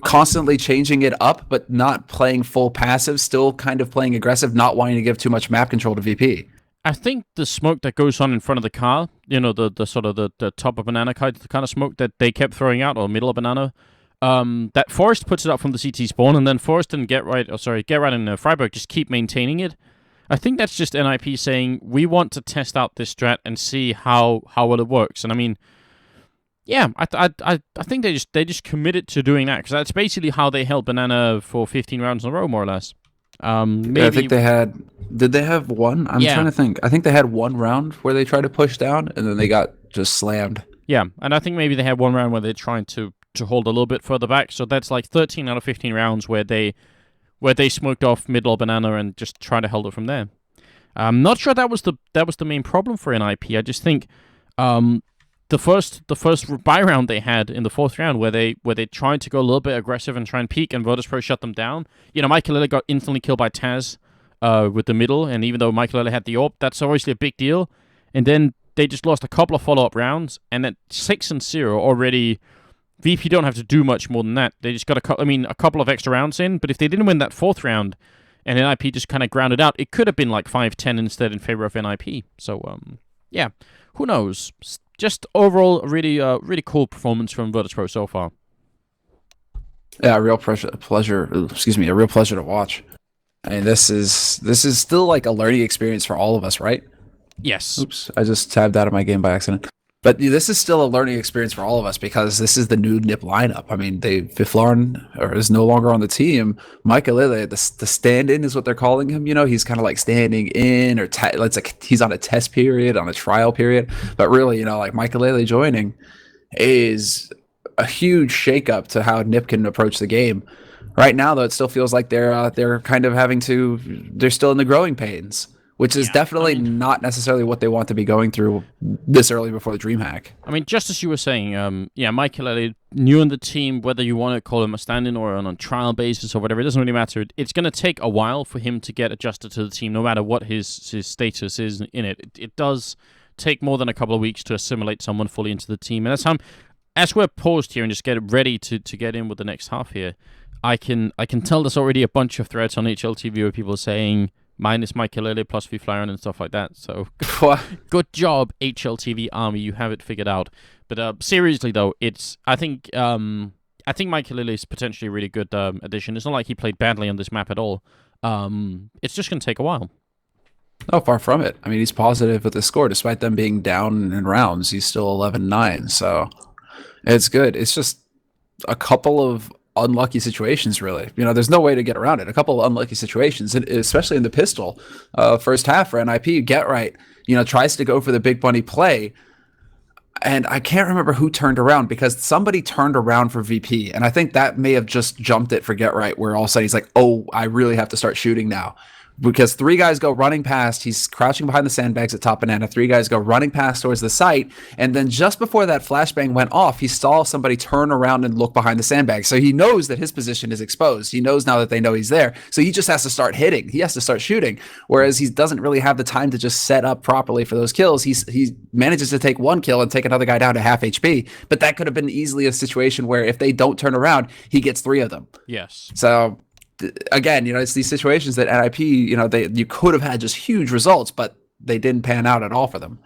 constantly changing it up, but not playing full passive, still kind of playing aggressive, not wanting to give too much map control to VP. I think the smoke that goes on in front of the car, you know, the sort of the top of Banana kind, the kind of smoke that they kept throwing out, or middle of Banana, that Forrest puts it up from the CT spawn, and then Forrest and GetRight and Freiburg just keep maintaining it. I think that's just NIP saying, we want to test out this strat and see how well it works. And I mean, yeah, I think they just committed to doing that, because that's basically how they held Banana for 15 rounds in a row, more or less. Maybe... I think they had... Did they have one? I'm trying to think. I think they had one round where they tried to push down, and then they got just slammed. Yeah, and I think maybe they had one round where they're trying to hold a little bit further back. So that's like 13 out of 15 rounds where they smoked off middle Banana and just tried to hold it from there. I'm not sure that was the main problem for NIP. I just think the first buy round they had in the 4th round where they tried to go a little bit aggressive and try and peek, and Virtus.pro shut them down. You know, Michael Lilla got instantly killed by Taz with the middle, and even though Michael Lilla had the AWP, that's obviously a big deal. And then they just lost a couple of follow-up rounds, and at 6-0 already, VP don't have to do much more than that. They just got a couple of extra rounds in, but if they didn't win that 4th round, and NIP just kind of grounded out, it could have been like 5-10 instead in favor of NIP. So, yeah, who knows? Just overall, really cool performance from Virtus.pro so far. Yeah, a real pleasure to watch. I mean, this is still like a learning experience for all of us, right? Yes. Oops, I just tabbed out of my game by accident. But this is still a learning experience for all of us because this is the new NIP lineup. I mean, Fiflarn is no longer on the team. Michael Lille, the stand-in is what they're calling him. You know, he's kind of like standing in, or it's like he's on a test period, on a trial period. But really, you know, like Michael Lille joining is a huge shakeup to how NIP can approach the game. Right now, though, it still feels like they're kind of they're still in the growing pains, which is definitely not necessarily what they want to be going through this early before the DreamHack. I mean, just as you were saying, Michael Elliott, new in the team, whether you want to call him a stand-in or on a trial basis or whatever, it doesn't really matter. It's going to take a while for him to get adjusted to the team, no matter what his status is in it. It does take more than a couple of weeks to assimilate someone fully into the team, and that's how, as we're paused here and just get ready to get in with the next half here, I can tell there's already a bunch of threads on HLTV where people are saying minus Michael Elliott plus Fiflarn and stuff like that. So good job, HLTV Army, you have it figured out. But seriously though, I think Michael Elliott is potentially a really good addition. It's not like he played badly on this map at all. It's just gonna take a while. Oh, far from it. I mean, he's positive with the score despite them being down in rounds. He's still 11-9, so it's good. It's just a couple of unlucky situations, really. You know, there's no way to get around it. A couple of unlucky situations, especially in the pistol first half for NIP. Get right, you know, tries to go for the big bunny play, and I can't remember who turned around because somebody turned around for VP, and I think that may have just jumped it for Get Right, where all of a sudden he's like, oh, I really have to start shooting now. Because 3 guys go running past, he's crouching behind the sandbags at top banana, 3 guys go running past towards the site, and then just before that flashbang went off, he saw somebody turn around and look behind the sandbags. So he knows that his position is exposed. He knows now that they know he's there. So he just has to start hitting. He has to start shooting. Whereas he doesn't really have the time to just set up properly for those kills. He manages to take 1 kill and take another guy down to half HP. But that could have been easily a situation where if they don't turn around, he gets 3 of them. Yes. So again, you know, it's these situations that NIP, you know, you could have had just huge results, but they didn't pan out at all for them.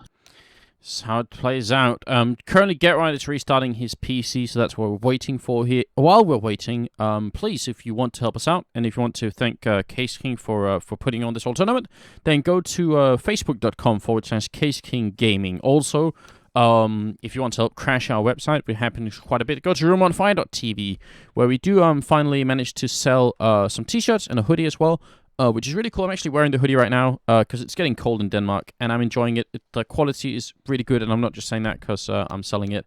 That's how it plays out. Currently, Get Right is restarting his PC, so that's what we're waiting for here. While we're waiting, please, if you want to help us out, and if you want to thank Caseking for putting on this whole tournament, then go to facebook.com/Caseking Gaming. Also, if you want to help crash our website, we're happening quite a bit. Go to roomonfire.tv, where we do finally manage to sell some t-shirts and a hoodie as well, which is really cool. I'm actually wearing the hoodie right now because it's getting cold in Denmark, and I'm enjoying it. The quality is really good, and I'm not just saying that because I'm selling it.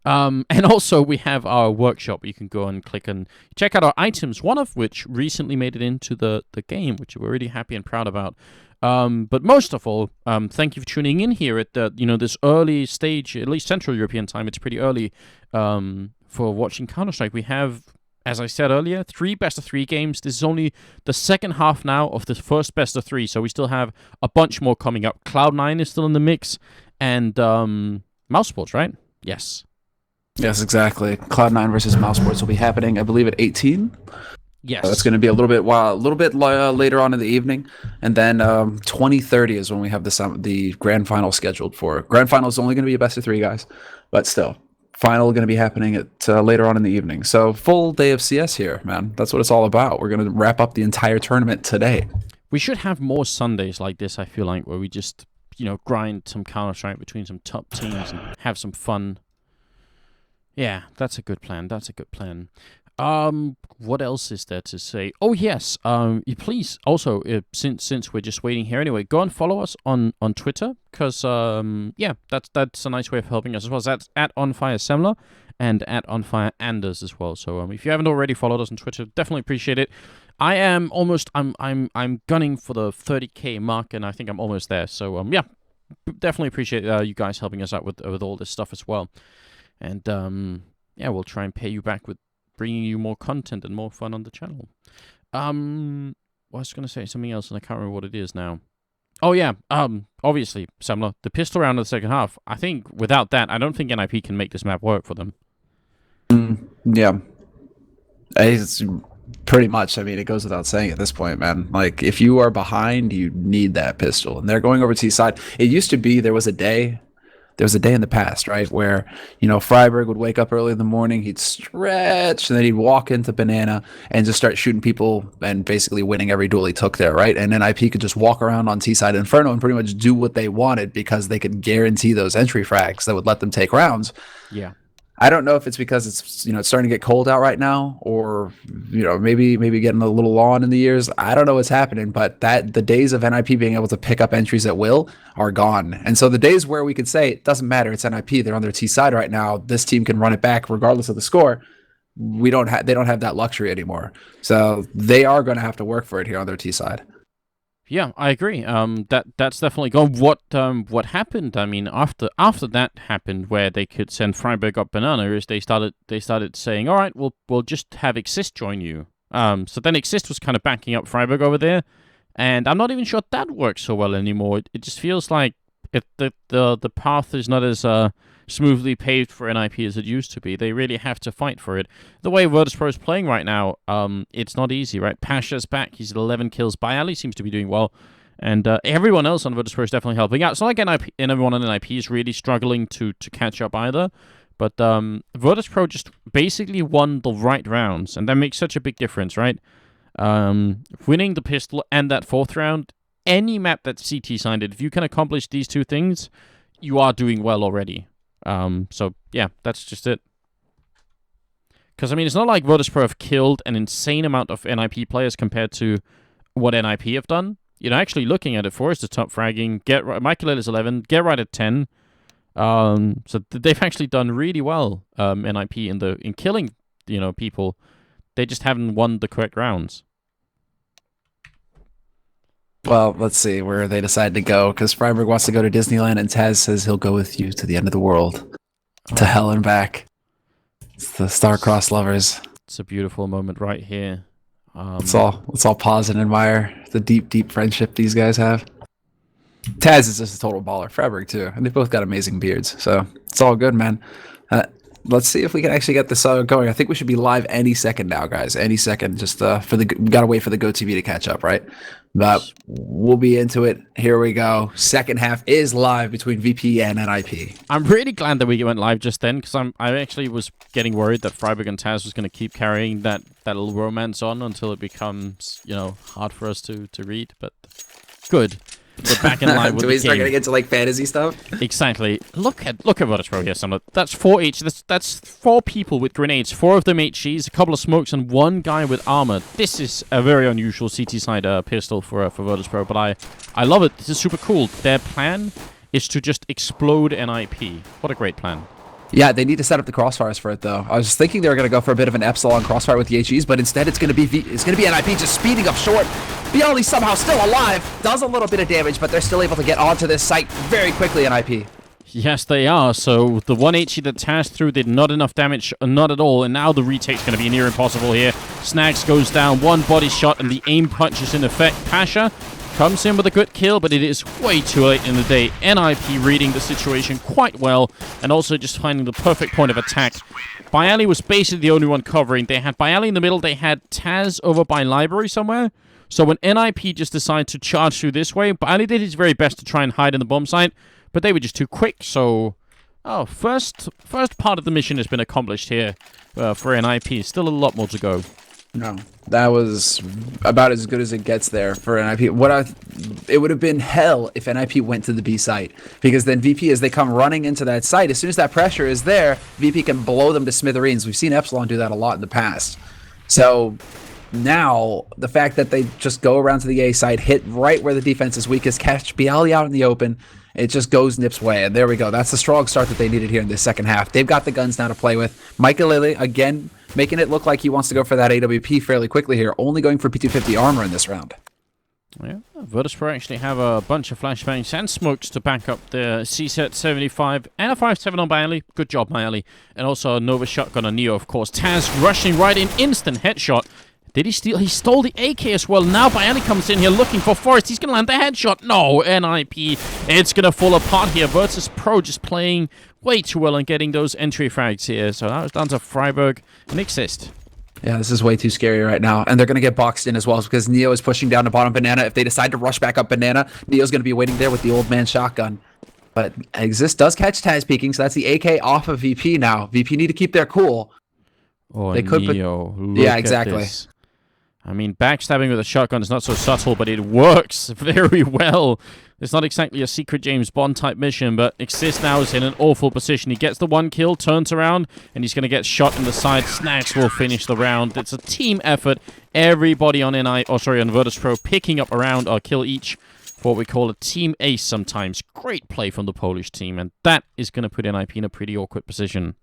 And also, we have our workshop where you can go and click and check out our items, one of which recently made it into the game, which we're really happy and proud about. But most of all, thank you for tuning in here at this early stage, at least Central European time. It's pretty early for watching Counter-Strike. We have, as I said earlier, 3 best-of-3 games. This is only the second half now of the first best-of-3, so we still have a bunch more coming up. Cloud9 is still in the mix, and Mousesports, right? Yes. Yes, exactly. Cloud9 versus Mousesports will be happening, I believe, at 18. Yes. It's going to be a little bit later on in the evening, and then 2030 is when we have the grand final scheduled for. Grand final is only going to be a best of 3, guys, but still, final going to be happening at later on in the evening. So full day of CS here, man. That's what it's all about. We're going to wrap up the entire tournament today. We should have more Sundays like this, I feel like, where we just grind some Counter-Strike between some top teams and have some fun. Yeah, that's a good plan. What else is there to say? Oh yes, please also, since we're just waiting here anyway, go and follow us on Twitter, because that's a nice way of helping us as well. So that's at OnFireSemler and at OnFireAnders as well. So if you haven't already followed us on Twitter, definitely appreciate it. I'm gunning for the 30K mark, and I think I'm almost there. So definitely appreciate you guys helping us out with all this stuff as well. And we'll try and pay you back with bringing you more content and more fun on the channel. I was going to say something else, and I can't remember what it is now. Oh, yeah. Obviously, Semler, the pistol round of the second half, I think without that, I don't think NIP can make this map work for them. Yeah. It's pretty much, I mean, it goes without saying at this point, man. Like, if you are behind, you need that pistol. And they're going over to the side. It used to be there was a day there was a day in the past, right, where, Freiburg would wake up early in the morning, he'd stretch, and then he'd walk into Banana and just start shooting people and basically winning every duel he took there, right? And NIP could just walk around on T-side Inferno and pretty much do what they wanted because they could guarantee those entry frags that would let them take rounds. Yeah. I don't know if it's because it's it's starting to get cold out right now, or maybe getting a little on in the years. I don't know what's happening, but the days of NIP being able to pick up entries at will are gone. And so the days where we could say it doesn't matter, it's NIP, they're on their T side right now, this team can run it back regardless of the score. They don't have that luxury anymore. So they are going to have to work for it here on their T side. Yeah, I agree. That's definitely gone. What happened? I mean, after that happened, where they could send Freiburg up Banana, is they started saying, all right, we'll just have Exist join you. So then Exist was kind of backing up Freiburg over there, and I'm not even sure that works so well anymore. It just feels like the path is not as smoothly paved for NIP as it used to be. They really have to fight for it. The way Virtus.pro is playing right now, it's not easy, right? Pasha's back. He's at 11 kills. Bayali seems to be doing well. And everyone else on Virtus.pro is definitely helping out. It's not like NIP, and everyone on NIP is really struggling to catch up either. But Virtus.pro just basically won the right rounds, and that makes such a big difference, right? Winning the pistol and that 4th round, any map that's CT signed, if you can accomplish these two things, you are doing well already. So, yeah, that's just it. Because, I mean, it's not like Virtus.pro have killed an insane amount of NIP players compared to what NIP have done. Actually looking at it, Forrest is top fragging, Michael is 11, Get Right at 10. So they've actually done really well, NIP, in killing, people. They just haven't won the correct rounds. Well, let's see where they decide to go, because Freiburg wants to go to Disneyland, and Taz says he'll go with you to the end of the world, to hell and back. It's the star-crossed lovers. It's a beautiful moment right here. Let's all pause and admire the deep, deep friendship these guys have. Taz is just a total baller. Freiburg too, and they both got amazing beards, so it's all good, man. Let's see if we can actually get this going. I think we should be live any second now, guys. Any second. Just we gotta wait for the GoTV to catch up, right? But we'll be into it. Here we go. Second half is live between VP and NIP. I'm really glad that we went live just then, because I actually was getting worried that Freiburg and Taz was going to keep carrying that little romance on until it becomes, hard for us to read. But good. We're back in line with Do we start getting into fantasy stuff? Exactly. Look at Virtus.pro here, Summer. That's 4 H. That's 4 people with grenades. 4 of them HGs, a couple of smokes, and 1 guy with armor. This is a very unusual CT side pistol for Virtus.pro, but I love it. This is super cool. Their plan is to just explode NIP. What a great plan. Yeah, they need to set up the crossfires for it, though. I was thinking they were going to go for a bit of an Epsilon crossfire with the HEs, but instead it's going to be NIP just speeding up short. Bialy somehow still alive, does a little bit of damage, but they're still able to get onto this site very quickly, NIP. Yes, they are. So the 1 HE that Taz through did not enough damage, not at all, and now the retake's going to be near impossible here. Snags goes down, 1 body shot, and the aim punch is in effect. Pasha comes in with a good kill, but it is way too late in the day. NIP reading the situation quite well, and also just finding the perfect point of attack. Bayali was basically the only one covering. They had Bayali in the middle, they had Taz over by Library somewhere. So when NIP just decided to charge through this way, Bayali did his very best to try and hide in the bomb site, but they were just too quick, so... Oh, first part of the mission has been accomplished here for NIP. Still a lot more to go. No, that was about as good as it gets there for NIP. It would have been hell if NIP went to the B site, because then VP, as they come running into that site, as soon as that pressure is there, VP can blow them to smithereens. We've seen Epsilon do that a lot in the past. So now the fact that they just go around to the A site, hit right where the defense is weakest, catch Bialy out in the open, it just goes Nip's way, and there we go. That's the strong start that they needed here in this second half. They've got the guns now to play with. Michael Lilly, again, making it look like he wants to go for that AWP fairly quickly here, only going for P250 armor in this round. Yeah, Virtus.pro actually have a bunch of flashbangs and smokes to back up the CSET 75 and a 5-7 on Bayali. Good job, Bayali. And also a Nova shotgun on Neo, of course. Taz rushing right in, instant headshot. Did he steal? He stole the AK as well. Now Bayali comes in here looking for Forrest. He's going to land the headshot. No, NIP. It's going to fall apart here. Virtus.pro just playing way too well and getting those entry frags here. So that was down to Freiburg and Exist. Yeah, this is way too scary right now. And they're going to get boxed in as well, because Neo is pushing down to bottom Banana. If they decide to rush back up Banana, Neo's going to be waiting there with the old man shotgun. But Exist does catch Taz peeking, so that's the AK off of VP now. VP need to keep their cool. Oh, They could Neo, look yeah, at exactly. this. I mean, backstabbing with a shotgun is not so subtle, but it works very well. It's not exactly a secret James Bond type mission, but Exist now is in an awful position. He gets the one kill, turns around, and he's going to get shot in the side. Snacks will finish the round. It's a team effort. Everybody on on Virtus.pro picking up a round or kill each for what we call a team ace sometimes. Great play from the Polish team, and that is going to put NIP in a pretty awkward position.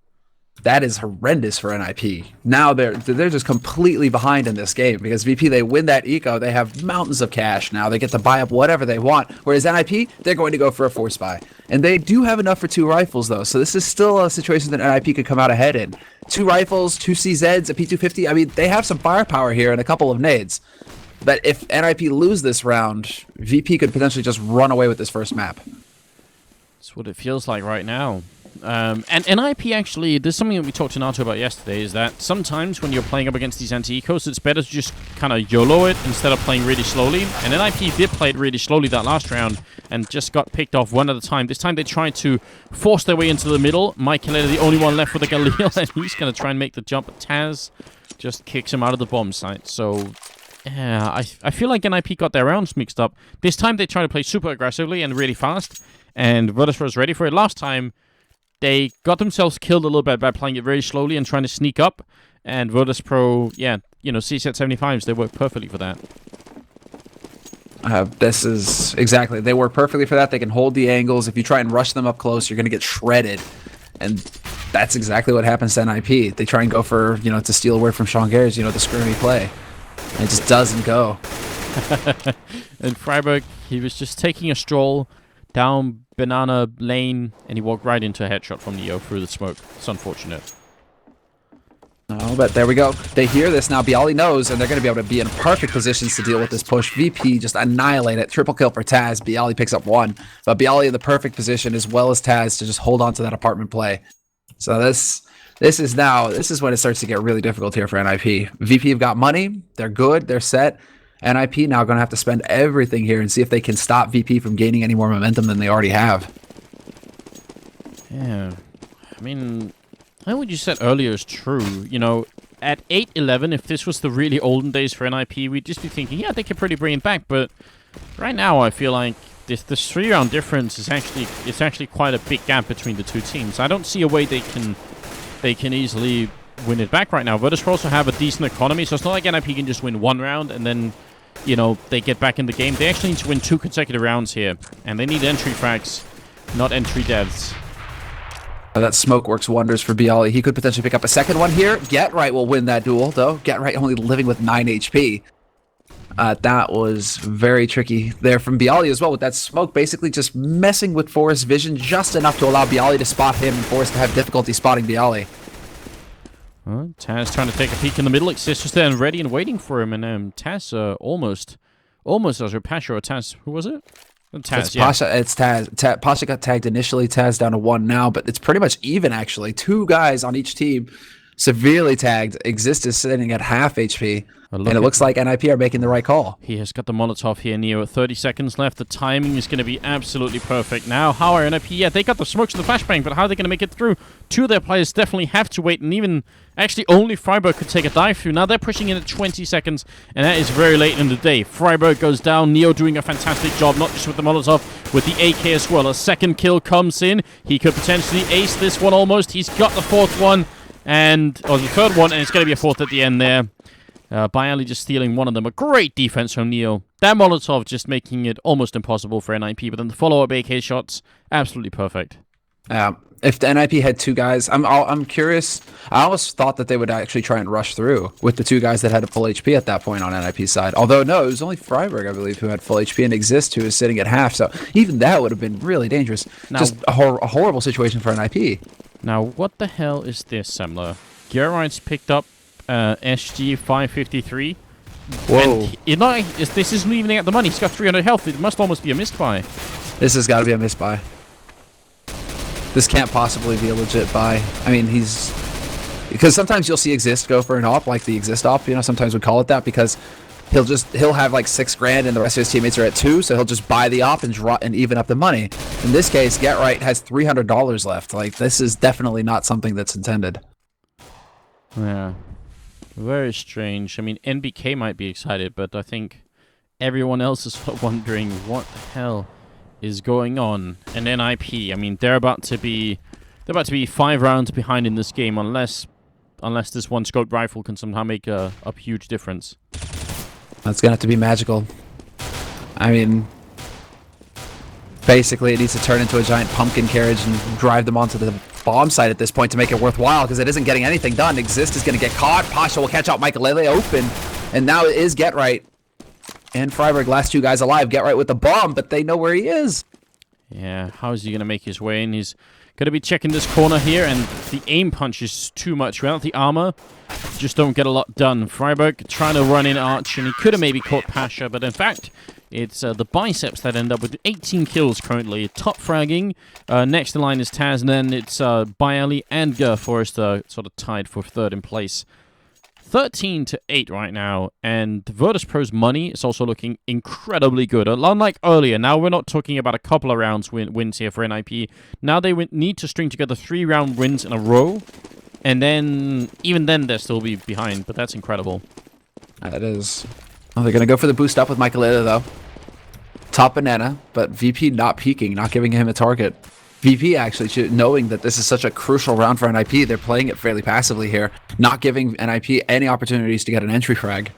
That is horrendous for NIP. Now they're just completely behind in this game because VP, they win that eco, they have mountains of cash now. They get to buy up whatever they want. Whereas NIP, they're going to go for a force buy. And they do have enough for 2 rifles though. So this is still a situation that NIP could come out ahead in. 2 rifles, 2 CZs, a P250. I mean, they have some firepower here and a couple of nades. But if NIP lose this round, VP could potentially just run away with this first map. That's what it feels like right now. And NIP actually, there's something that we talked to Nato about yesterday, is that sometimes when you're playing up against these anti-ecos, it's better to just kind of YOLO it instead of playing really slowly. And NIP did play it really slowly that last round and just got picked off one at a time. This time they tried to force their way into the middle. Mike Kaleda, the only one left with a Galil, and he's going to try and make the jump. But Taz just kicks him out of the bomb site. So yeah, I feel like NIP got their rounds mixed up. This time they tried to play super aggressively and really fast, and Virtus was ready for it. Last time, they got themselves killed a little bit by playing it very slowly and trying to sneak up. And Virtus.pro, yeah, you know, CSET 75s, they work perfectly for that. This is exactly, they work perfectly for that. They can hold the angles. If you try and rush them up close, you're going to get shredded. And that's exactly what happens to NIP. They try and go for, you know, to steal away from Shongare's, you know, the scrimmy play. And it just doesn't go. And Freiburg, he was just taking a stroll down banana lane, and he walked right into a headshot from Neo through the smoke. It's unfortunate. Oh, but there we go. They hear this now. Bialy knows, and they're going to be able to be in perfect positions to deal with this push. VP just annihilate it. Triple kill for Taz. Bialy picks up 1. But Bialy in the perfect position, as well as Taz, to just hold on to that apartment play. So this is when it starts to get really difficult here for NIP. VP have got money. They're good. They're set. NIP now going to have to spend everything here and see if they can stop VP from gaining any more momentum than they already have. Yeah. I mean, I think what you said earlier is true. You know, at 8-11, if this was the really olden days for NIP, we'd just be thinking, yeah, they could pretty bring it back. But right now, I feel like this 3-round difference is actually quite a big gap between the two teams. I don't see a way they can easily win it back right now. Virtus.pro also have a decent economy, so it's not like NIP can just win 1 round and then, you know, they get back in the game. They actually need to win 2 consecutive rounds here, and they need entry frags, not entry deaths. That smoke works wonders for Bialy. He could potentially pick up a second one here. Get Right will win that duel, though. Get Right only living with 9 HP. That was very tricky there from Bialy as well, with that smoke basically just messing with Forrest's vision just enough to allow Bialy to spot him and Forrest to have difficulty spotting Bialy. Taz trying to take a peek in the middle. Exist was there and ready and waiting for him, and Taz almost as Pasha or Taz. Who was it? Taz, it's Pasha. It's Taz. Pasha got tagged initially. Taz down to 1 now, but it's pretty much even actually. 2 guys on each team severely tagged. Exist is sitting at half HP. And it looks like NIP are making the right call. He has got the Molotov here, Neo, at 30 seconds left. The timing is going to be absolutely perfect. Now, how are NIP? Yeah, they got the smokes and the flashbang, but how are they going to make it through? 2 of their players definitely have to wait, and even, actually, only Freiburg could take a dive through. Now they're pushing in at 20 seconds, and that is very late in the day. Freiburg goes down. Neo doing a fantastic job, not just with the Molotov, with the AK as well. A second kill comes in. He could potentially ace this one almost. He's got the 4th one, or the 3rd one, and it's going to be a 4th at the end there. Bialy just stealing one of them. A great defense from Neo. That Molotov just making it almost impossible for NIP, but then the follow-up AK shots, absolutely perfect. If the NIP had 2 guys, I'm curious. I almost thought that they would actually try and rush through with the 2 guys that had a full HP at that point on NIP's side. Although, no, it was only Freiburg, I believe, who had full HP, and Exist, who was sitting at half. So even that would have been really dangerous. Now, just a horrible situation for NIP. Now, what the hell is this, Semler? Gerard's picked up SG 553. Whoa. And this isn't even at the money. He's got 300 health. It must almost be a missed buy. This has got to be a missed buy. This can't possibly be a legit buy. I mean, because sometimes you'll see Exist go for an op, like the Exist op, you know, sometimes we call it that, because he'll have like 6 grand and the rest of his teammates are at 2, so he'll just buy the op and even up the money. In this case, Get Right has $300 left. Like, this is definitely not something that's intended. Yeah. Very strange. I mean, NBK might be excited, but I think everyone else is wondering what the hell is going on. And NIP, I mean, they're about to be 5 rounds behind in this game unless this one scoped rifle can somehow make a huge difference. That's gonna have to be magical. I mean, basically it needs to turn into a giant pumpkin carriage and drive them onto the bomb site at this point to make it worthwhile, because it isn't getting anything done. Exist is gonna get caught. Pasha will catch out Michaelele open, and now it is Get Right and Freiburg, last 2 guys alive. Get Right with the bomb, but they know where he is. Yeah, how is he gonna make his way in? He's gonna be checking this corner here, and the aim punch is too much. Without the armor, just don't get a lot done. Freiburg trying to run in Arch, and he could have maybe caught Pasha, but in fact, it's the Biceps that end up with 18 kills currently. Top fragging. Next in line is Taz, and then it's Bayali and Forrester sort of tied for 3rd in place. 13-8 right now, and Virtus.pro's money is also looking incredibly good. Unlike earlier, now we're not talking about a couple of rounds wins here for NIP. Now they need to string together 3-round wins in a row, and then even then they'll still be behind, but that's incredible. That is. Oh, they're going to go for the boost up with Michaelele, though. Top banana, but VP not peeking, not giving him a target. VP actually, knowing that this is such a crucial round for NIP, they're playing it fairly passively here, not giving NIP any opportunities to get an entry frag.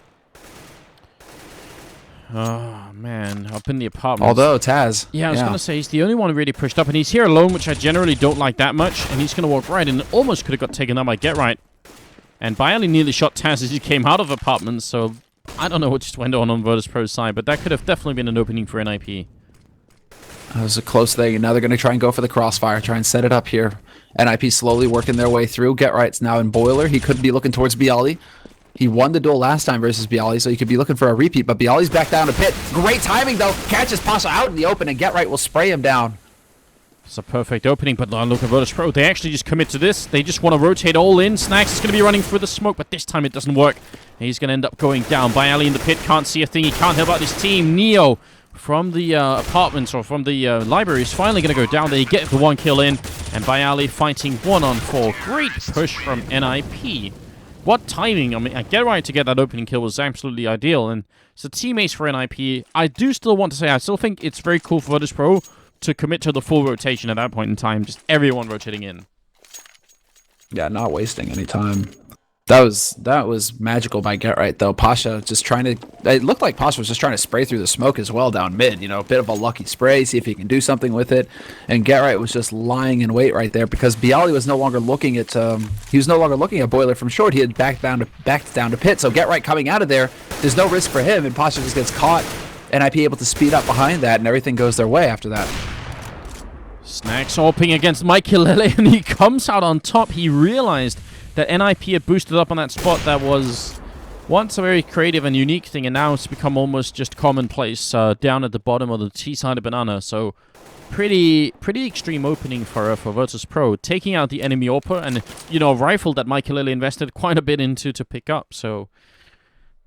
Oh, man. Up in the apartment. Although, Taz. Yeah, I was going to say, he's the only one really pushed up, and he's here alone, which I generally don't like that much, and he's going to walk right in, and almost could have got taken out by Get Right. And Bayali nearly shot Taz as he came out of apartments, so I don't know what just went on Virtus.pro's side, but that could have definitely been an opening for NIP. That was a close thing, and now they're going to try and go for the crossfire, try and set it up here. NIP slowly working their way through. Get Right's now in Boiler. He could be looking towards Bialy. He won the duel last time versus Bialy, so he could be looking for a repeat, but Bialy's back down to pit. Great timing, though. Catches Pasha out in the open, and Get Right will spray him down. It's a perfect opening, but look at Virtus.pro. They actually just commit to this. They just want to rotate all in. Snacks is going to be running through the smoke, but this time it doesn't work. He's going to end up going down. Bialy in the pit, can't see a thing. He can't help out his team. Neo from the apartments or from the library is finally going to go down there. He gets the 1 kill in, and Bayali fighting 1-on-4. Great push from NIP. What timing. I mean, I Get Right to get that opening kill was absolutely ideal, and so teammates for NIP. I do still want to say, I still think it's very cool for Virtus.pro to commit to the full rotation at that point in time. Just everyone rotating in. Yeah, not wasting any time. That was magical by Get Right, though. Pasha just trying to... It looked like Pasha was just trying to spray through the smoke as well down mid. You know, a bit of a lucky spray, see if he can do something with it. And Get Right was just lying in wait right there because Bialy was no longer looking at... he was no longer looking at Boiler from short. He had backed down to pit. So Get Right coming out of there, there's no risk for him, and Pasha just gets caught. NIP able to speed up behind that, and everything goes their way after that. Snacks AWPing against Michaelele, and he comes out on top. He realized that NIP had boosted up on that spot that was once a very creative and unique thing, and now it's become almost just commonplace down at the bottom of the T-side of Banana. So pretty extreme opening for Virtus.pro, taking out the enemy AWPer, and you know, a rifle that Michaelele invested quite a bit into to pick up. So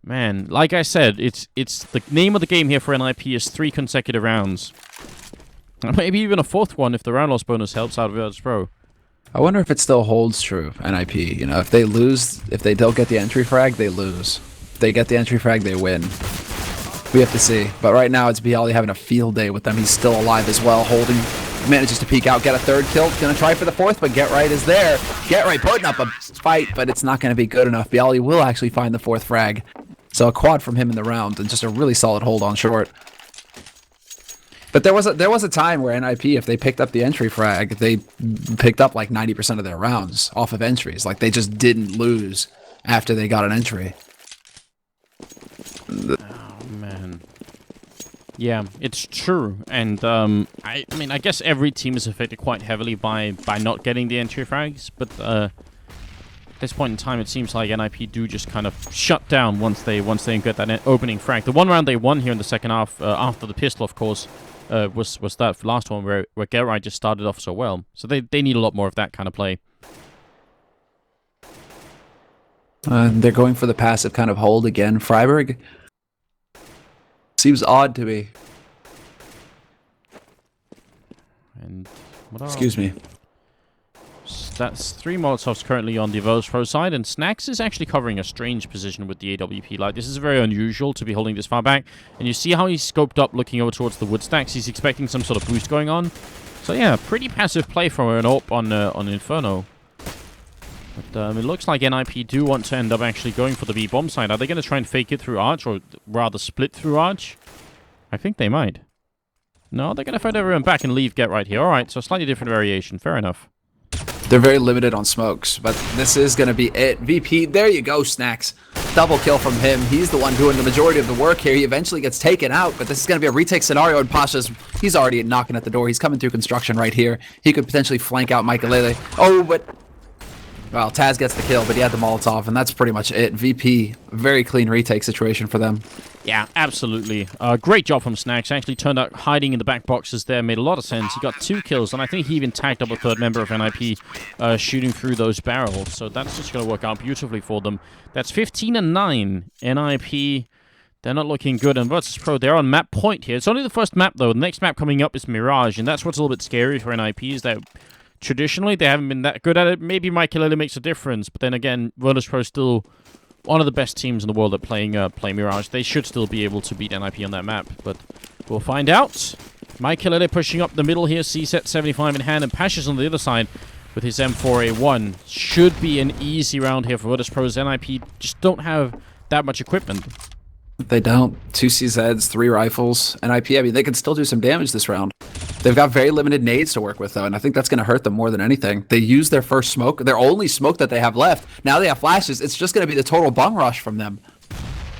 man, like I said, it's the name of the game here for NIP is 3 consecutive rounds. Maybe even a 4th one if the round loss bonus helps out of Virtus.pro. I wonder if it still holds true, NIP. You know, if they lose, if they don't get the entry frag, they lose. If they get the entry frag, they win. We have to see. But right now, it's Bialy having a field day with them. He's still alive as well, holding, manages to peek out, get a 3rd kill. Gonna try for the 4th, but Get Right is there. Get Right putting up a fight, but it's not gonna be good enough. Bialy will actually find the 4th frag. So a quad from him in the round, and just a really solid hold on short. But there was a time where NIP, if they picked up the entry frag, they picked up like 90% of their rounds off of entries. Like, they just didn't lose after they got an entry. Oh, man. Yeah, it's true. And, I mean, I guess every team is affected quite heavily by not getting the entry frags. But, at this point in time, it seems like NIP do just kind of shut down once they get that opening frag. The one round they won here in the second half, after the pistol, of course, was that last one where Get Right just started off so well. So they need a lot more of that kind of play. They're going for the passive kind of hold again. Freiburg, Seems odd to me. And what else? Excuse me. That's 3 Molotovs currently on the Virtus.pro side, and Snax is actually covering a strange position with the AWP. Like, this is very unusual to be holding this far back. And you see how he's scoped up looking over towards the wood stacks. He's expecting some sort of boost going on. So yeah, pretty passive play from an AWP on Inferno. But it looks like NIP do want to end up actually going for the B bomb side. Are they going to try and fake it through Arch, or rather split through Arch? I think they might. No, they're going to fight everyone back and leave Get right here. Alright, so slightly different variation. Fair enough. They're very limited on smokes, but this is going to be it. VP, there you go, Snax. Double kill from him. He's the one doing the majority of the work here. He eventually gets taken out, but this is going to be a retake scenario, and Pasha's, he's already knocking at the door. He's coming through construction right here. He could potentially flank out Michaelele. Oh, but... well, Taz gets the kill, but he had the Molotov, and that's pretty much it. VP, very clean retake situation for them. Yeah, absolutely. Great job from Snax. Actually turned out hiding in the back boxes there. Made a lot of sense. He got 2 kills, and I think he even tagged up a 3rd member of NIP shooting through those barrels. So that's just going to work out beautifully for them. That's 15-9. NIP, they're not looking good. And Virtus.pro, they're on map point here. It's only the first map, though. The next map coming up is Mirage, and that's what's a little bit scary for NIP, is that traditionally they haven't been that good at it. Maybe Michaelele makes a difference, but then again, Virtus.pro still one of the best teams in the world at playing Mirage. They should still be able to beat NIP on that map, but we'll find out. Michaelele pushing up the middle here, C-set 75 in hand, and Pasha's on the other side with his M4A1. Should be an easy round here for Virtus.pro's. NIP just don't have that much equipment. They don't. 2 CZs, 3 rifles. NIP, I mean, they can still do some damage this round. They've got very limited nades to work with, though, and I think that's going to hurt them more than anything. They used their first smoke, their only smoke that they have left. Now they have flashes. It's just going to be the total bung rush from them.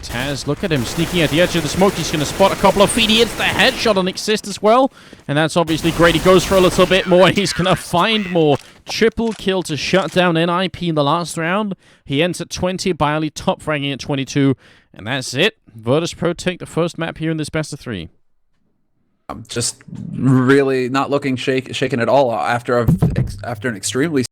Taz, look at him sneaking at the edge of the smoke. He's going to spot a couple of feet. He hits the headshot on Exist as well, and that's obviously great. He goes for a little bit more, and he's going to find more. Triple kill to shut down NIP in the last round. He ends at 20, Biley top ranking at 22, and that's it. Virtus.pro take the first map here in this best of 3. Just really not looking shaken at all after an extremely